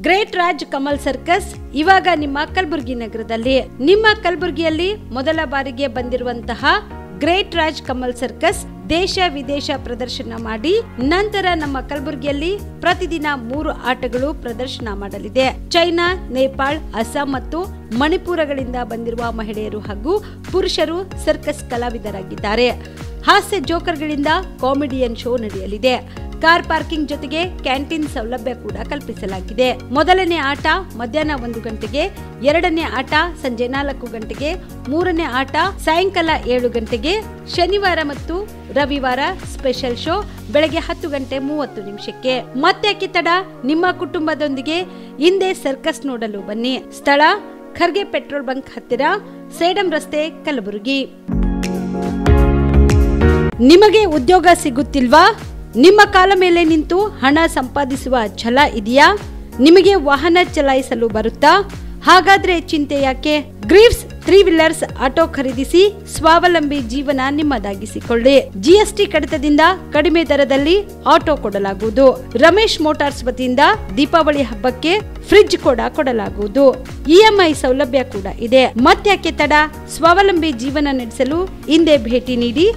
Great Raj Kamal circus ಇವಾಗ ನಿಮ್ಮ ಕಲಬುರಗಿ ನಗರದಲ್ಲಿ. ನಿಮ್ಮ ಕಲಬುರಗಿಯಲ್ಲಿ ಮೊದಲ ಬಾರಿಗೆ ಬಂದಿರುವಂತಹ ಗ್ರೇಟ್ ರಾಜ್ ಕಮಲ್ ಸರ್ಕಸ್ ದೇಶ ವಿದೇಶ ಪ್ರದರ್ಶನ ಮಾಡಿ ನಂತರ ನಮ್ಮ ಕಲಬುರಗಿಯಲ್ಲಿ ಪ್ರತಿದಿನ 3 ಆಟಗಳು ಪ್ರದರ್ಶನ ಮಾಡಲಿದೆ. ಚೈನಾ, ನೇಪಾಳ, ಅಸ್ಸಾಂ ಮತ್ತು ಮಣಿಪುರಗಳಿಂದ ಬಂದಿರುವ ಮಹಿಳೆಯರು ಹಾಗೂ ಪುರುಷರು ಸರ್ಕಸ್ ಕಲಾವಿದರಾಗಿದ್ದಾರೆ. ಹಾಸ್ಯ ಜೋಕರ್ಗಳಿಂದ ಕಾಮಿಡಿಯನ್ ಶೋ ನಡೆಯಲಿದೆ. ಕಾರ್ ಪಾರ್ಕಿಂಗ್ ಜೊತೆಗೆ ಕ್ಯಾಂಟೀನ್ ಸೌಲಭ್ಯ ಕೂಡ ಕಲ್ಪಿಸಲಾಗಿದೆ. ಮೊದಲನೇ ಆಟ ಮಧ್ಯಾಹ್ನ 1 ಗಂಟೆಗೆ, ಎರಡನೇ ಆಟ ಸಂಜೆ 4 ಗಂಟೆಗೆ, ಮೂರನೇ ಆಟ ಸಾಯಂಕಾಲ 7 ಗಂಟೆಗೆ. ಶನಿವಾರ ಮತ್ತು ರವಿವಾರ ಸ್ಪೆಷಲ್ ಶೋ ಬೆಳಗ್ಗೆ 10 ಗಂಟೆ 30 ನಿಮಿಷಕ್ಕೆ. ಮತ್ತ್ಯಾಕೆ ತಡ, ನಿಮ್ಮ ಕುಟುಂಬದೊಂದಿಗೆ ಹಿಂದೆ ಸರ್ಕಸ್ ನೋಡಲು ಬನ್ನಿ. ಸ್ಥಳ ಖರ್ಗೆ ಪೆಟ್ರೋಲ್ ಬಂಕ್ ಹತ್ತಿರ, ಸೇಡಂ ರಸ್ತೆ, ಕಲಬುರಗಿ. ನಿಮಗೆ ಉದ್ಯೋಗ ಸಿಗುತ್ತಿಲ್ವಾ? ನಿಮ್ಮ ಕಾಲ ಮೇಲೆ ನಿಂತು ಹಣ ಸಂಪಾದಿಸುವ ಛಲ ಇದೆಯಾ? ನಿಮಗೆ ವಾಹನ ಚಲಾಯಿಸಲು ಬರುತ್ತಾ? ಹಾಗಾದ್ರೆ ಚಿಂತೆ ಯಾಕೆ? ಗ್ರೀವ್ಸ್ 3 ವೀಲರ್ಸ್ ಆಟೋ ಖರೀದಿಸಿ ಸ್ವಾವಲಂಬಿ ಜೀವನ ನಿಮ್ಮದಾಗಿಸಿಕೊಳ್ಳಿ. ಜಿಎಸ್ಟಿ ಕಡಿತದಿಂದ ಕಡಿಮೆ ದರದಲ್ಲಿ ಆಟೋ ಕೊಡಲಾಗುವುದು. ರಮೇಶ್ ಮೋಟಾರ್ಸ್ ವತಿಯಿಂದ ದೀಪಾವಳಿ ಹಬ್ಬಕ್ಕೆ ಫ್ರಿಡ್ಜ್ ಕೂಡ ಕೊಡಲಾಗುವುದು. ಇಎಂಐ ಸೌಲಭ್ಯ ಕೂಡ ಇದೆ. ಮತ್ತ್ಯಾಕೆ ತಡ, ಸ್ವಾವಲಂಬಿ ಜೀವನ ನಡೆಸಲು ಹಿಂದೆ ಭೇಟಿ ನೀಡಿ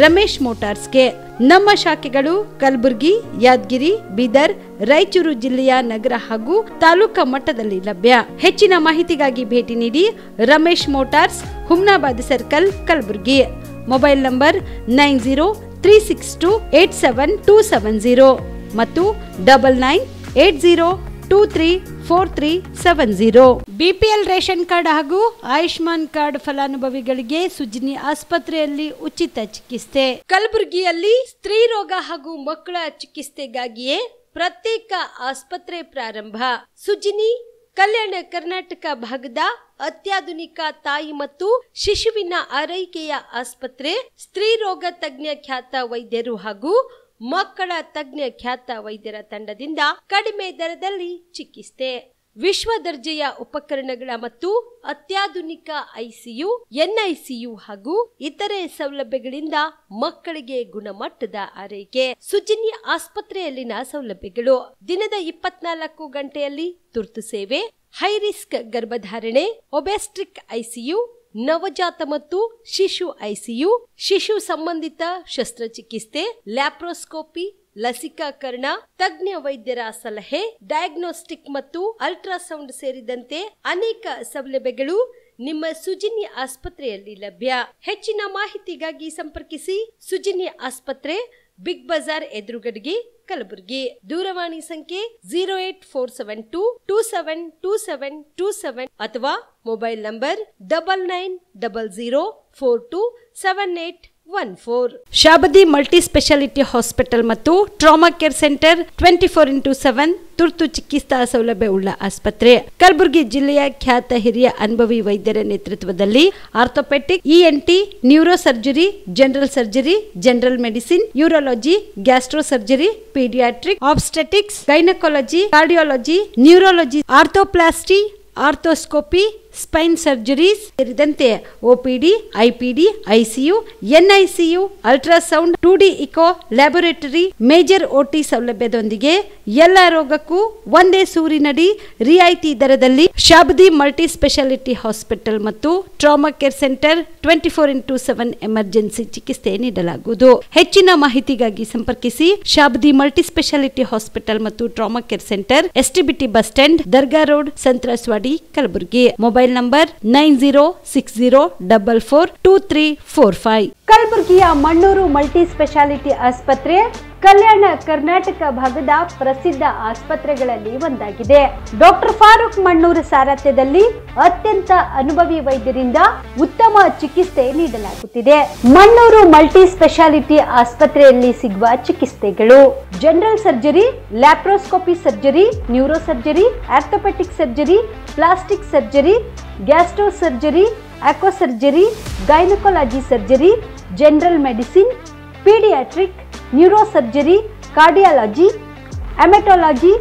ರಮೇಶ್ ಮೋಟಾರ್ಸ್ಗೆ. ನಮ್ಮ ಶಾಖೆಗಳು ಕಲಬುರಗಿ, ಯಾದಗಿರಿ, ಬೀದರ್, ರಾಯಚೂರು ಜಿಲ್ಲೆಯ ನಗರ ಹಾಗೂ ತಾಲೂಕಾ ಮಟ್ಟದಲ್ಲಿ ಲಭ್ಯ. ಹೆಚ್ಚಿನ ಮಾಹಿತಿಗಾಗಿ ಭೇಟಿ ನೀಡಿ Ramesh motors, Humnabad circle, Kalaburagi. Mobile number 9036287270 ಮತ್ತು 9980234370. ಬಿಪಿಎಲ್ ರೇಷನ್ ಕಾರ್ಡ್ ಹಾಗೂ ಆಯುಷ್ಮಾನ್ ಕಾರ್ಡ್ ಫಲಾನುಭವಿಗಳಿಗೆ ಸುಜಿನಿ ಆಸ್ಪತ್ರೆಯಲ್ಲಿ ಉಚಿತ ಚಿಕಿತ್ಸೆ. ಕಲಬುರಗಿಯಲ್ಲಿ ಸ್ತ್ರೀ ರೋಗ ಹಾಗೂ ಮಕ್ಕಳ ಚಿಕಿತ್ಸೆಗಾಗಿಯೇ ಪ್ರತ್ಯೇಕ ಆಸ್ಪತ್ರೆ ಪ್ರಾರಂಭ. ಸುಜಿನಿ ಕಲ್ಯಾಣ ಕರ್ನಾಟಕ ಭಾಗದ ಅತ್ಯಾಧುನಿಕ ತಾಯಿ ಮತ್ತು ಶಿಶುವಿನ ಆರೈಕೆಯ ಆಸ್ಪತ್ರೆ. ಸ್ತ್ರೀ ರೋಗ ತಜ್ಞ ಖ್ಯಾತ ವೈದ್ಯರು ಹಾಗೂ ಮಕ್ಕಳ ತಜ್ಞ ಖ್ಯಾತ ವೈದ್ಯರ ತಂಡದಿಂದ ಕಡಿಮೆ ದರದಲ್ಲಿ ಚಿಕಿತ್ಸೆ. ವಿಶ್ವ ದರ್ಜೆಯ ಉಪಕರಣಗಳ ಮತ್ತು ಅತ್ಯಾಧುನಿಕ ಐಸಿಯು, ಎನ್ಐಸಿಯು ಹಾಗೂ ಇತರೆ ಸೌಲಭ್ಯಗಳಿಂದ ಮಕ್ಕಳಿಗೆ ಗುಣಮಟ್ಟದ ಆರೈಕೆ. ಸುಜಿನಿ ಆಸ್ಪತ್ರೆಯಲ್ಲಿನ ಸೌಲಭ್ಯಗಳು: ದಿನದ 24 ಗಂಟೆಯಲ್ಲಿ ತುರ್ತು ಸೇವೆ, ಹೈ ರಿಸ್ಕ್ ಗರ್ಭಧಾರಣೆ, ಒಬೆಸ್ಟ್ರಿಕ್ ಐಸಿಯು, ನವಜಾತ ಮತ್ತು ಶಿಶು ಐಸಿಯು, ಶಿಶು ಸಂಬಂಧಿತ ಶಸ್ತ್ರಚಿಕಿತ್ಸೆ, ಲ್ಯಾಪ್ರೋಸ್ಕೋಪಿ, ಲಸಿಕಾಕರಣ, ತಜ್ಞ ವೈದ್ಯರ ಸಲಹೆ, ಡಯಾಗ್ನೋಸ್ಟಿಕ್ ಮತ್ತು ಅಲ್ಟ್ರಾಸೌಂಡ್ ಸೇರಿದಂತೆ ಅನೇಕ ಸೌಲಭ್ಯಗಳು ನಿಮ್ಮ ಸುಜಿನಿ ಆಸ್ಪತ್ರೆಯಲ್ಲಿ ಲಭ್ಯ. ಹೆಚ್ಚಿನ ಮಾಹಿತಿಗಾಗಿ ಸಂಪರ್ಕಿಸಿ ಸುಜಿನಿ ಆಸ್ಪತ್ರೆ, ಬಿಗ್ ಬಜಾರ್ ಎದುರುಗಡೆಗೆ, ಕಲಬುರಗಿ. ದೂರವಾಣಿ ಸಂಖ್ಯೆ 08472727227 ಅಥವಾ mobile number 9900427814. Shabadi multi speciality hospital ಮತ್ತು ಟ್ರಾಮಾ ಕೇರ್ ಸೆಂಟರ್ 24x7 ತುರ್ತು ಚಿಕಿತ್ಸಾ ಸೌಲಭ್ಯ ಉಳ್ಳ ಆಸ್ಪತ್ರೆ. ಕಲಬುರಗಿ ಜಿಲ್ಲೆಯ ಖ್ಯಾತ ಹಿರಿಯ ಅನುಭವಿ ವೈದ್ಯರ ನೇತೃತ್ವದಲ್ಲಿ orthopaedic, ENT, neuro surgery, general surgery, general medicine, urology, gastro surgery, paediatric, obstetrics, gynaecology, cardiology, neurology, arthroplasty, arthroscopy, spine surgeries ಸೇರಿದಂತೆ OPD, IPD, ICU, NICU, ultrasound, 2D echo, laboratory, major OT ಸೌಲಭ್ಯದೊಂದಿಗೆ ಎಲ್ಲ ರೋಗಕ್ಕೂ ಒಂದೇ ಸೂರಿನಡಿ ರಿಯಾಯಿತಿ ದರದಲ್ಲಿ ಶಾಬದಿ ಮಲ್ಟಿ ಸ್ಪೆಷಾಲಿಟಿ ಹಾಸ್ಪಿಟಲ್ ಮತ್ತು trauma care centre 24x7 emergency ಚಿಕಿತ್ಸೆ ನೀಡಲಾಗುವುದು. ಹೆಚ್ಚಿನ ಮಾಹಿತಿಗಾಗಿ ಸಂಪರ್ಕಿಸಿ ಶಾಬದಿ ಮಲ್ಟಿ ಸ್ಪೆಷಾಲಿಟಿ ಹಾಸ್ಪಿಟಲ್ ಮತ್ತು trauma care centre, STBT bus stand, Dargah road, ಸಂತ್ರಸ್ವಾಡಿ, Kalaburagi. Mobile number 9060442345. ಕಲಬುರಗಿಯ ಮಣ್ಣೂರು ಮಲ್ಟಿ ಸ್ಪೆಷಾಲಿಟಿ ಆಸ್ಪತ್ರೆ ಕಲ್ಯಾಣ ಕರ್ನಾಟಕ ಭಾಗದ ಪ್ರಸಿದ್ಧ ಆಸ್ಪತ್ರೆಗಳಲ್ಲಿ ಒಂದಾಗಿದೆ. ಡಾಕ್ಟರ್ ಫಾರೂಕ್ ಮಣ್ಣೂರು ಸಾರಥ್ಯದಲ್ಲಿ ಅತ್ಯಂತ ಅನುಭವಿ ವೈದ್ಯರಿಂದ ಉತ್ತಮ ಚಿಕಿತ್ಸೆ ನೀಡಲಾಗುತ್ತಿದೆ. ಮಣ್ಣೂರು ಮಲ್ಟಿ ಸ್ಪೆಷಾಲಿಟಿ ಆಸ್ಪತ್ರೆಯಲ್ಲಿ ಸಿಗುವ ಚಿಕಿತ್ಸೆಗಳು: general surgery, laparoscopy surgery, neuro surgery, orthopaedic surgery, plastic surgery, gastro surgery, aqua surgery, gynaecology surgery, general medicine, paediatric, neuro surgery, cardiology, haematology,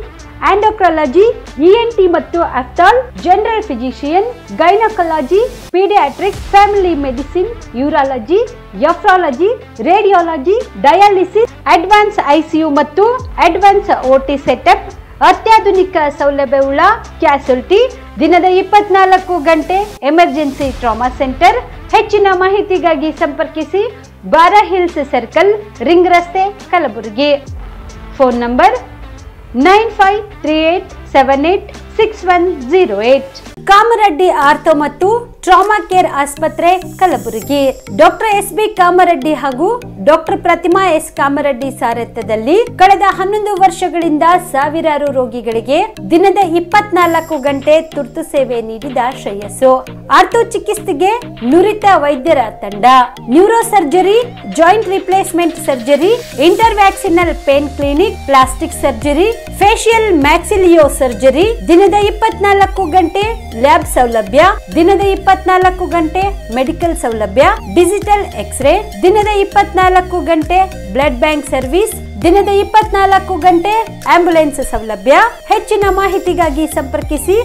endocrinology, ENT ಮತ್ತು ophthal, general physician, gynaecology, paediatric, family medicine, urology, nephrology, radiology, dialysis, advance ICU ಮತ್ತು advance OT setup, ಅತ್ಯಾಧುನಿಕ ಸೌಲಭ್ಯವುಳ್ಳ ಕ್ಯಾಸುಲಿಟಿ, ದಿನದ 24 ಗಂಟೆ emergency trauma centre. ಹೆಚ್ಚಿನ ಮಾಹಿತಿಗಾಗಿ ಸಂಪರ್ಕಿಸಿ ಬಾರಾ hills circle, ring ರಸ್ತೆ, Kalaburagi. Phone number 9538786108. Kamareddy ortho ಮತ್ತು ಟ್ರಾಮಾ ಕೇರ್ ಆಸ್ಪತ್ರೆ, Kalaburagi. Doctor S B Kamareddy ಹಾಗೂ ಡಾಕ್ಟರ್ ಪ್ರತಿಮಾ ಎಸ್ ಕಾಮರೆಡ್ಡಿ ಸಾರಥ್ಯದಲ್ಲಿ ಕಳೆದ 11 ವರ್ಷಗಳಿಂದ ಸಾವಿರಾರು ರೋಗಿಗಳಿಗೆ ದಿನದ 24 ಗಂಟೆ ತುರ್ತು ಸೇವೆ ನೀಡಿದ ಶ್ರೇಯಸ್ಸು. ಆರ್ಥೋ ಚಿಕಿತ್ಸೆಗೆ ನುರಿತ ವೈದ್ಯರ ತಂಡ, neuro surgery, joint replacement surgery, interventional pain clinic, plastic surgery, facial maxillo surgery, ದಿನದ 24 ಗಂಟೆ ಲ್ಯಾಬ್ ಸೌಲಭ್ಯ, ದಿನದ 24 ಗಂಟೆ ಮೆಡಿಕಲ್ ಸೌಲಭ್ಯ, ಡಿಜಿಟಲ್ ಎಕ್ಸ್ರೇ, ದಿನದ 24 ಗಂಟೆ ಬ್ಲಡ್ ಬ್ಯಾಂಕ್ ಸರ್ವಿಸ್, ದಿನದ 24 ಗಂಟೆ ಆಂಬ್ಯುಲೆನ್ಸ್ ಸೌಲಭ್ಯ. ಹೆಚ್ಚಿನ ಮಾಹಿತಿಗಾಗಿ ಸಂಪರ್ಕಿಸಿ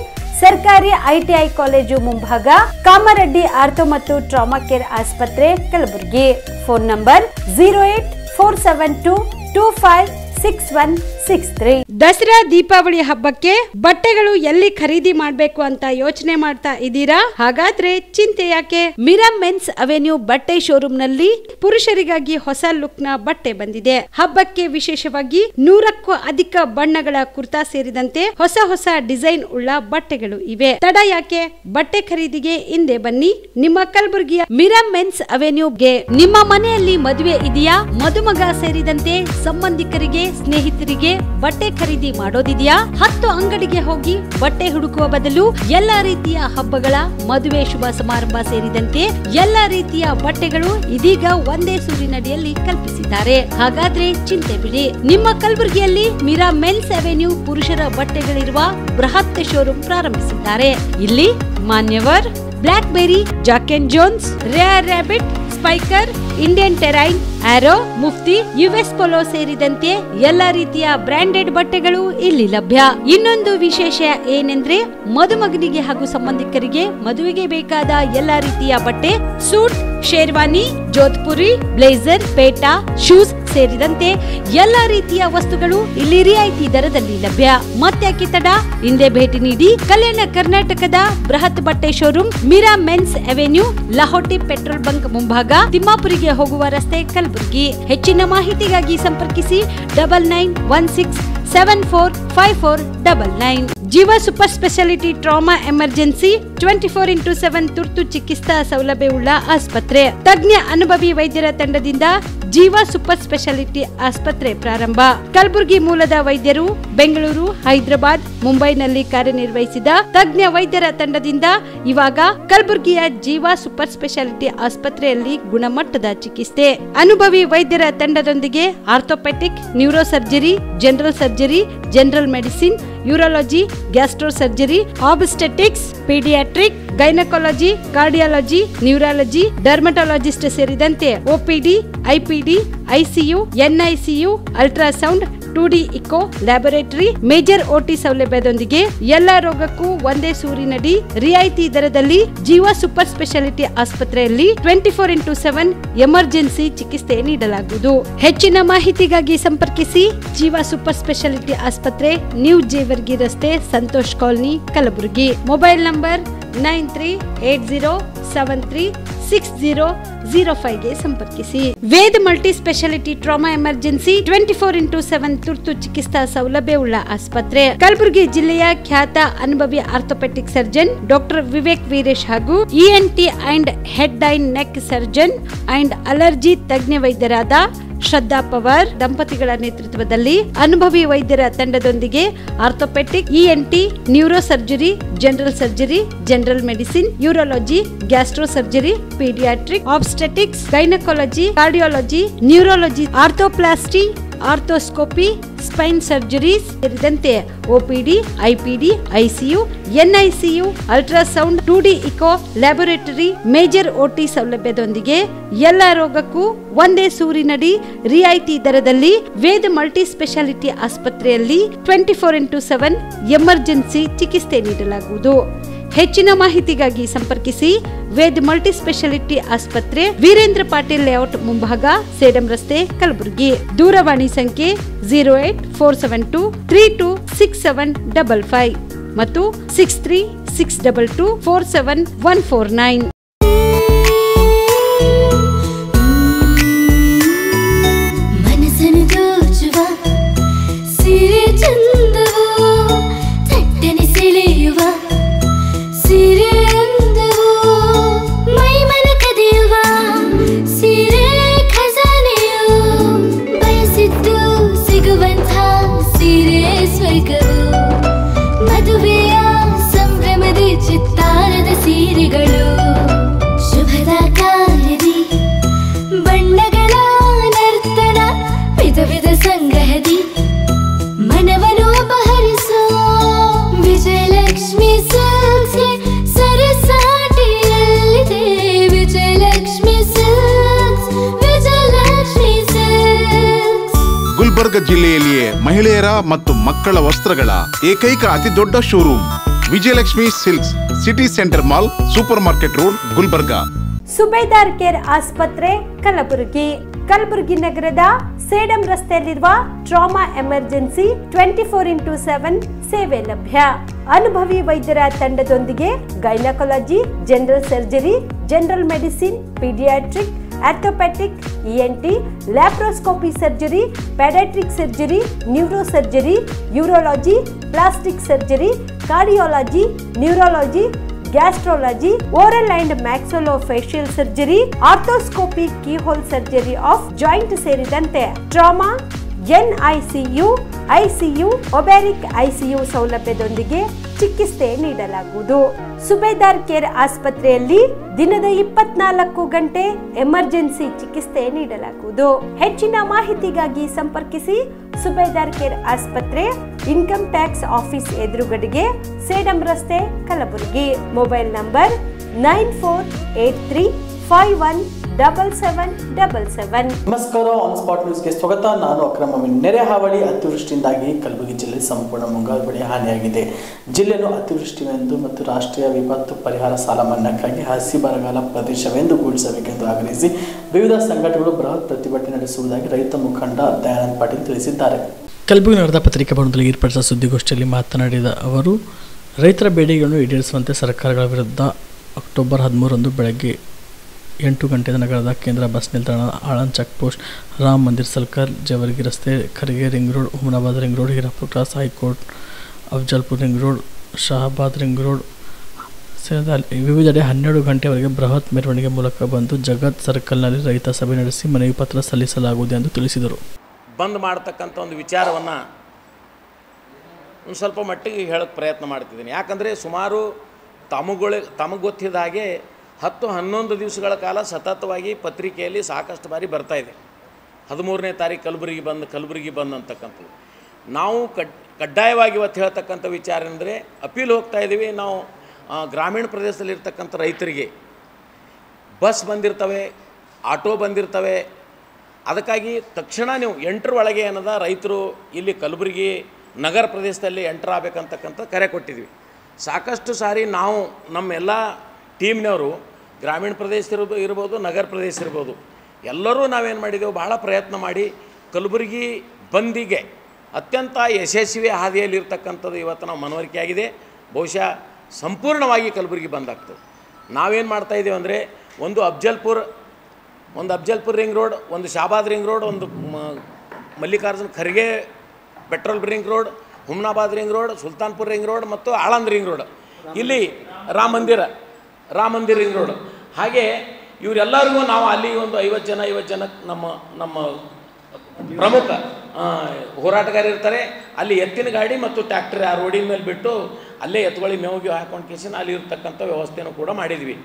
ಸರ್ಕಾರಿ ಐಟಿಐ ಕಾಲೇಜು ಮುಂಭಾಗ, ಕಾಮರೆಡ್ಡಿ ಆರ್ಥೋ ಮತ್ತು ಟ್ರಾಮಾ ಕೇರ್ ಆಸ್ಪತ್ರೆ, ಕಲಬುರಗಿ. Phone number 08472256163. ದಸರಾ ದೀಪಾವಳಿ ಹಬ್ಬಕ್ಕೆ ಬಟ್ಟೆಗಳು ಎಲ್ಲಿ ಖರೀದಿ ಮಾಡಬೇಕು ಅಂತ ಯೋಚನೆ ಮಾಡ್ತಾ ಇದ್ದೀರಾ? ಹಾಗಾದ್ರೆ ಚಿಂತೆ ಯಾಕೆ? ಮಿರಾ ಮೆನ್ಸ್ ಅವೆನ್ಯೂ ಬಟ್ಟೆ ಶೋರೂಮ್ ನಲ್ಲಿ ಪುರುಷರಿಗಾಗಿ ಹೊಸ ಲುಕ್ ನ ಬಟ್ಟೆ ಬಂದಿದೆ. ಹಬ್ಬಕ್ಕೆ ವಿಶೇಷವಾಗಿ 100ಕ್ಕೂ ಅಧಿಕ ಬಣ್ಣಗಳ ಕುರ್ತಾ ಸೇರಿದಂತೆ ಹೊಸ ಹೊಸ ಡಿಸೈನ್ ಉಳ್ಳ ಬಟ್ಟೆಗಳು ಇವೆ. ತಡ ಯಾಕೆ? ಬಟ್ಟೆ ಖರೀದಿಗೆ ಹಿಂದೆ ಬನ್ನಿ ನಿಮ್ಮ ಕಲಬುರಗಿಯ ಮಿರಾ ಮೆನ್ಸ್ ಅವೆನ್ಯೂಗೆ. ನಿಮ್ಮ ಮನೆಯಲ್ಲಿ ಮದುವೆ ಇದೆಯಾ? ಮದುಮಗ ಸೇರಿದಂತೆ ಸಂಬಂಧಿಕರಿಗೆ, ಸ್ನೇಹಿತರಿಗೆ ಬಟ್ಟೆ ಖರೀದಿ ಮಾಡೋದಿದೆಯಾ? 10 ಅಂಗಡಿಗೆ ಹೋಗಿ ಬಟ್ಟೆ ಹುಡುಕುವ ಬದಲು ಎಲ್ಲಾ ರೀತಿಯ ಹಬ್ಬಗಳ, ಮದುವೆ, ಶುಭ ಸಮಾರಂಭ ಸೇರಿದಂತೆ ಎಲ್ಲಾ ರೀತಿಯ ಬಟ್ಟೆಗಳು ಇದೀಗ ಒಂದೇ ಸೂರಿನಡಿಯಲ್ಲಿ ಕಲ್ಪಿಸಿದ್ದಾರೆ. ಹಾಗಾದ್ರೆ ಚಿಂತೆ ಬಿಡಿ. ನಿಮ್ಮ ಕಲಬುರಗಿಯಲ್ಲಿ ಮಿರಾ ಮೆನ್ಸ್ ಅವೆನ್ಯೂ ಪುರುಷರ ಬಟ್ಟೆಗಳಿರುವ ಬೃಹತ್ ಶೋರೂಮ್ ಪ್ರಾರಂಭಿಸಿದ್ದಾರೆ. ಇಲ್ಲಿ Manyavar, block berry, Jack and Jones, Rare Rabbit, Spykar, Indian Terrain, Arrow, Mufti, US Polo ಸೇರಿದಂತೆ ಎಲ್ಲಾ ರೀತಿಯ ಬ್ರಾಂಡೆಡ್ ಬಟ್ಟೆಗಳು ಇಲ್ಲಿ ಲಭ್ಯ. ಇನ್ನೊಂದು ವಿಶೇಷ ಏನೆಂದ್ರೆ ಮದುಮಗನಿಗೆ ಹಾಗೂ ಸಂಬಂಧಿಕರಿಗೆ ಮದುವೆಗೆ ಬೇಕಾದ ಎಲ್ಲಾ ರೀತಿಯ ಬಟ್ಟೆ, ಸೂಟ್, ಶೇರ್ವಾನಿ, ಜೋಧ್ಪುರಿ, ಬ್ಲೇಸರ್, ಪೇಟಾ, ಶೂಸ್ ಸೇರಿದಂತೆ ಎಲ್ಲಾ ರೀತಿಯ ವಸ್ತುಗಳು ಇಲ್ಲಿ ರಿಯಾಯಿತಿ ದರದಲ್ಲಿ ಲಭ್ಯ. ಮತ್ತ್ಯಾಕೆ ತಡ? ಹಿಂದೆ ಭೇಟಿ ನೀಡಿ ಕಲ್ಯಾಣ ಕರ್ನಾಟಕದ ಬೃಹತ್ ಬಟ್ಟೆ showroom Mira men's avenue, Lahoti petrol bunk ಮುಂಭಾಗ, ತಿಮ್ಮಾಪುರಿಗೆ ಹೋಗುವ ರಸ್ತೆ, ಕಲಬುರಗಿ. ಹೆಚ್ಚಿನ ಮಾಹಿತಿಗಾಗಿ ಸಂಪರ್ಕಿಸಿ 9916745499. ಜೀವ super speciality trauma emergency 24x7 ತುರ್ತು ಚಿಕಿತ್ಸಾ ಸೌಲಭ್ಯವುಳ್ಳ ಆಸ್ಪತ್ರೆ. ತಜ್ಞ ಅನುಭವಿ ವೈದ್ಯರ ತಂಡದಿಂದ ಜೀವ ಸೂಪರ್ ಸ್ಪೆಷಾಲಿಟಿ ಆಸ್ಪತ್ರೆ ಪ್ರಾರಂಭ. ಕಲಬುರಗಿ ಮೂಲದ ವೈದ್ಯರು ಬೆಂಗಳೂರು, ಹೈದರಾಬಾದ್, ಮುಂಬೈನಲ್ಲಿ ಕಾರ್ಯನಿರ್ವಹಿಸಿದ ತಜ್ಞ ವೈದ್ಯರ ತಂಡದಿಂದ ಇವಾಗ ಕಲಬುರಗಿಯ ಜೀವ ಸೂಪರ್ ಸ್ಪೆಷಾಲಿಟಿ ಆಸ್ಪತ್ರೆಯಲ್ಲಿ ಗುಣಮಟ್ಟದ ಚಿಕಿತ್ಸೆ. ಅನುಭವಿ ವೈದ್ಯರ ತಂಡದೊಂದಿಗೆ orthopaedic, neuro surgery, general surgery, general medicine, urology, gastro surgery, obstetrics, paediatric, gynaecology, cardiology, neurology, dermatologist ಸೇರಿದಂತೆ OPD, IPD, ICU, NICU, ultrasound, 2D echo, laboratory, major OT ಸೌಲಭ್ಯದೊಂದಿಗೆ ಎಲ್ಲಾ ರೋಗಕ್ಕೂ ಒಂದೇ ಸೂರಿನಡಿ ರಿಯಾಯಿತಿ ದರದಲ್ಲಿ ಜೀವ ಸೂಪರ್ ಸ್ಪೆಷಾಲಿಟಿ ಆಸ್ಪತ್ರೆಯಲ್ಲಿ 24x7 ಎಮರ್ಜೆನ್ಸಿ ಚಿಕಿತ್ಸೆ ನೀಡಲಾಗುವುದು. ಹೆಚ್ಚಿನ ಮಾಹಿತಿಗಾಗಿ ಸಂಪರ್ಕಿಸಿ ಜೀವ ಸೂಪರ್ ಸ್ಪೆಷಾಲಿಟಿ ಆಸ್ಪತ್ರೆ, ನ್ಯೂ ಜೇವರ್ಗಿ ರಸ್ತೆ, Santosh colony, Kalaburagi. Mobile number 9380736005 ಗೆ ಸಂಪರ್ಕಿಸಿ. Veda multi speciality trauma emergency 24x7 ತುರ್ತು ಚಿಕಿತ್ಸಾ ಸೌಲಭ್ಯವುಳ್ಳ ಆಸ್ಪತ್ರೆ. ಕಲಬುರಗಿ ಜಿಲ್ಲೆಯ ಖ್ಯಾತ ಅನುಭವಿ orthopaedic surgeon doctor Vivek Veeresh ಹಾಗೂ ENT and head and neck surgeon and allergy ತಜ್ಞ ವೈದ್ಯರಾದ ಶ್ರದ್ಧಾ ಪವಾರ್ ದಂಪತಿಗಳ ನೇತೃತ್ವದಲ್ಲಿ ಅನುಭವಿ ವೈದ್ಯರ ತಂಡದೊಂದಿಗೆ orthopaedic, ENT, neuro surgery, general surgery, general medicine, urology, gastro surgery, paediatric, obstetrics, gynaecology, cardiology, neurology, arthroplasty, arthroscopy, spine surgeries ಸೇರಿದಂತೆ OPD, IPD, ICU, NICU, ultrasound, 2D echo, laboratory, major OT ಸೌಲಭ್ಯದೊಂದಿಗೆ ಎಲ್ಲಾ ರೋಗಕ್ಕೂ ಒಂದೇ ಸೂರಿನಡಿ ರಿಯಾಯಿತಿ ದರದಲ್ಲಿ ವೇದ ಮಲ್ಟಿ ಸ್ಪೆಷಾಲಿಟಿ ಆಸ್ಪತ್ರೆಯಲ್ಲಿ 24x7 emergency ಚಿಕಿತ್ಸೆ ನೀಡಲಾಗುವುದು. ಹೆಚ್ಚಿನ ಮಾಹಿತಿಗಾಗಿ ಸಂಪರ್ಕಿಸಿ ವೇದ್ ಮಲ್ಟಿ ಸ್ಪೆಷಾಲಿಟಿ ಆಸ್ಪತ್ರೆ, ವೀರೇಂದ್ರ ಪಾಟೀಲ್ ಲೇಔಟ್ ಮುಂಭಾಗ, ಸೇಡಂ ರಸ್ತೆ, ಕಲಬುರಗಿ. ದೂರವಾಣಿ ಸಂಖ್ಯೆ 08472326755 ಮತ್ತು 6362247149. ಗುಲ್ಬರ್ಗ ಜಿಲ್ಲೆಯಲ್ಲಿಯೇ ಮಹಿಳೆಯರ ಮತ್ತು ಮಕ್ಕಳ ವಸ್ತ್ರಗಳ ಏಕೈಕ ಅತಿ ದೊಡ್ಡ showroom Vijayalakshmi silks, city centre mall, super market road, Gulbarga. Subedar care ಆಸ್ಪತ್ರೆ, ಕಲಬುರಗಿ. ಕಲಬುರಗಿ ನಗರದ ಸೇಡಂ ರಸ್ತೆಯಲ್ಲಿರುವ ಟ್ರಾಮಾ ಎಮರ್ಜೆನ್ಸಿ 24x7 ಸೇವೆ ಲಭ್ಯ. ಅನುಭವಿ ವೈದ್ಯರ ತಂಡದೊಂದಿಗೆ gynaecology, general surgery, general medicine, paediatric, orthopaedic, ENT, laparoscopy surgery, paediatric surgery, neuro surgery, urology, plastic surgery, cardiology, neurology, gastrology, oral and maxillofacial surgery, arthroscopy, keyhole surgery of joint ಸೇರಿದಂತೆ trauma, NICU, ICU, ಒಬ್ಯಾರಿಕ್ ICU ಸೌಲಭ್ಯದೊಂದಿಗೆ ಚಿಕಿತ್ಸೆ ನೀಡಲಾಗುವುದು. ಸುಬೇದಾರ್ care ಆಸ್ಪತ್ರೆಯಲ್ಲಿ ದಿನದ 24 ಗಂಟೆ emergency ಚಿಕಿತ್ಸೆ ನೀಡಲಾಗುವುದು. ಹೆಚ್ಚಿನ ಮಾಹಿತಿಗಾಗಿ ಸಂಪರ್ಕಿಸಿ ಸುಬೇದಾರ್ ಕೇರ್ ಆಸ್ಪತ್ರೆ, ಇನ್ಕಮ್ ಟ್ಯಾಕ್ಸ್ ಆಫೀಸ್ ಎದುರುಗಡೆಗೆ, ಸೇಡಂ ರಸ್ತೆ, ಕಲಬುರಗಿ. Mobile number 9483517777. ನಮಸ್ಕಾರ, ಆನ್ ಸ್ಪಾಟ್ ನ್ಯೂಸ್ಗೆ ಸ್ವಾಗತ. ನಾನು ಅಕ್ರಮ್ ಅಮೀನ್. ನೆರೆ ಹಾವಳಿ, ಅತಿವೃಷ್ಟಿಯಿಂದಾಗಿ ಕಲಬುರಗಿ ಜಿಲ್ಲೆ ಸಂಪೂರ್ಣ ಮುಂಗಾರು ಬೆಳೆ ಹಾನಿಯಾಗಿದೆ. ಜಿಲ್ಲೆಯನ್ನು ಅತಿವೃಷ್ಟಿವೆಂದು ಮತ್ತು ರಾಷ್ಟ್ರೀಯ ವಿಪತ್ತು ಪರಿಹಾರ ಸಾಲ ಮನ್ನಾಕ್ಕಾಗಿ ಹಸಿ ಬರಗಾಲ ಪ್ರದೇಶವೆಂದು ಘೋಷಿಸಬೇಕೆಂದು ಆಗ್ರಹಿಸಿ ವಿವಿಧ ಸಂಘಟನೆಗಳು ಬೃಹತ್ ಪ್ರತಿಭಟನೆ ನಡೆಸುವುದಾಗಿ ರೈತ ಮುಖಂಡ ದಯಾನಂದ್ ಪಾಟೀಲ್ ತಿಳಿಸಿದ್ದಾರೆ. ಕಲಬುರಗಿ ನಡೆದ ಪತ್ರಿಕಾ ಭವನದಲ್ಲಿ ಏರ್ಪಡಿಸಿದ ಸುದ್ದಿಗೋಷ್ಠಿಯಲ್ಲಿ ಮಾತನಾಡಿದ ಅವರು, ರೈತರ ಬೇಡಿಕೆಗಳನ್ನು ಈಡೇರಿಸುವಂತೆ ಸರ್ಕಾರಗಳ ವಿರುದ್ಧ ಅಕ್ಟೋಬರ್ 13ರಂದು ಬೆಳಗ್ಗೆ 8 ಗಂಟೆಗೆ ನಗರದ ಕೇಂದ್ರ ಬಸ್ ನಿಲ್ದಾಣ, Aland check post, Ram Mandir circle, Jewargi ರಸ್ತೆ, Kharge ring road, Humnabad ring road, Hirapura cross, high court, Afzalpur ring road, Shahabad ring road ಸೇರಿದಂತೆ ವಿವಿಧೆಡೆ 12 ಗಂಟೆವರೆಗೆ ಬೃಹತ್ ಮೆರವಣಿಗೆ ಮೂಲಕ ಬಂದು ಜಗತ್ ಸರ್ಕಲ್ನಲ್ಲಿ ರೈತ ಸಭೆ ನಡೆಸಿ ಮನವಿ ಪತ್ರ ಸಲ್ಲಿಸಲಾಗುವುದು ಎಂದು ತಿಳಿಸಿದರು. ಬಂದ್ ಮಾಡತಕ್ಕಂಥ ಒಂದು ವಿಚಾರವನ್ನು ಒಂದು ಸ್ವಲ್ಪ ಮಟ್ಟಿಗೆ ಹೇಳೋಕ್ಕೆ ಪ್ರಯತ್ನ ಮಾಡ್ತಿದ್ದೀನಿ. ಯಾಕಂದರೆ ಸುಮಾರು ತಮಗೆ ಗೊತ್ತಿದ್ದ ಹಾಗೆ 10-11 ದಿವಸಗಳ ಕಾಲ ಸತತವಾಗಿ ಪತ್ರಿಕೆಯಲ್ಲಿ ಸಾಕಷ್ಟು ಬಾರಿ ಬರ್ತಾಯಿದೆ. 13ನೇ ತಾರೀಕು ಕಲಬುರಗಿ ಬಂದು ಅಂತಕ್ಕಂಥದ್ದು. ನಾವು ಕಡ್ಡಾಯವಾಗಿ ಇವತ್ತು ಹೇಳ್ತಕ್ಕಂಥ ವಿಚಾರ ಅಂದರೆ ಅಪೀಲ್ ಹೋಗ್ತಾ ಇದ್ದೀವಿ. ನಾವು ಗ್ರಾಮೀಣ ಪ್ರದೇಶದಲ್ಲಿರ್ತಕ್ಕಂಥ ರೈತರಿಗೆ ಬಸ್ ಬಂದಿರ್ತವೆ, ಆಟೋ ಬಂದಿರ್ತವೆ. ಅದಕ್ಕಾಗಿ ತಕ್ಷಣ ನೀವು 8ರ ಒಳಗೆ ಏನದ ರೈತರು ಇಲ್ಲಿ ಕಲಬುರಗಿ ನಗರ ಪ್ರದೇಶದಲ್ಲಿ ಎಂಟರ್ ಆಗಬೇಕಂತಕ್ಕಂಥ ಕರೆ ಕೊಟ್ಟಿದ್ವಿ. ಸಾಕಷ್ಟು ಸಾರಿ ನಾವು ನಮ್ಮೆಲ್ಲ ಟೀಮ್ನವರು ಗ್ರಾಮೀಣ ಪ್ರದೇಶ ಇರ್ಬೋದು, ನಗರ ಪ್ರದೇಶ ಇರ್ಬೋದು, ಎಲ್ಲರೂ ನಾವೇನು ಮಾಡಿದೆವು, ಭಾಳ ಪ್ರಯತ್ನ ಮಾಡಿ ಕಲಬುರಗಿ ಬಂದಿಗೆ ಅತ್ಯಂತ ಯಶಸ್ವಿ ಹಾದಿಯಲ್ಲಿರ್ತಕ್ಕಂಥದ್ದು ಇವತ್ತು ನಾವು ಮನವರಿಕೆ ಆಗಿದೆ. ಬಹುಶಃ ಸಂಪೂರ್ಣವಾಗಿ ಕಲಬುರಗಿ ಬಂದಾಗ್ತದೆ. ನಾವೇನು ಮಾಡ್ತಾಯಿದ್ದೇವೆ ಅಂದರೆ ಒಂದು ಅಫ್ಜಲ್ಪುರ್ ರಿಂಗ್ ರೋಡ್, ಒಂದು ಶಾಬಾದ್ ರಿಂಗ್ ರೋಡ್, ಒಂದು Mallikarjun Kharge petrol ring road, Humnabad ring road, Sultanpur ring road ಮತ್ತು ಆಳಂದ್ ರಿಂಗ್ ರೋಡ್, ಇಲ್ಲಿ ರಾಮ ಮಂದಿರ ರಿಂಗ್ ರೋಡ್. ಹಾಗೆ ಇವರೆಲ್ಲರಿಗೂ ನಾವು ಅಲ್ಲಿ ಒಂದು 50 ಜನ ನಮ್ಮ ಪ್ರಮುಖ ಹೋರಾಟಗಾರ ಇರ್ತಾರೆ. ಅಲ್ಲಿ ಎತ್ತಿನ ಗಾಡಿ ಮತ್ತು ಟ್ಯಾಕ್ಟರ್ ಆ ರೋಡಿನ ಮೇಲೆ ಬಿಟ್ಟು ಅಲ್ಲೇ ಎತ್ತುಗಳಿಗೆ ಮೇವಿಗೆ ಹಾಕೊಂಡು ಕೇಸಿನ ಅಲ್ಲಿ ಇರ್ತಕ್ಕಂಥ ವ್ಯವಸ್ಥೆಯನ್ನು ಕೂಡ ಮಾಡಿದ್ವಿ.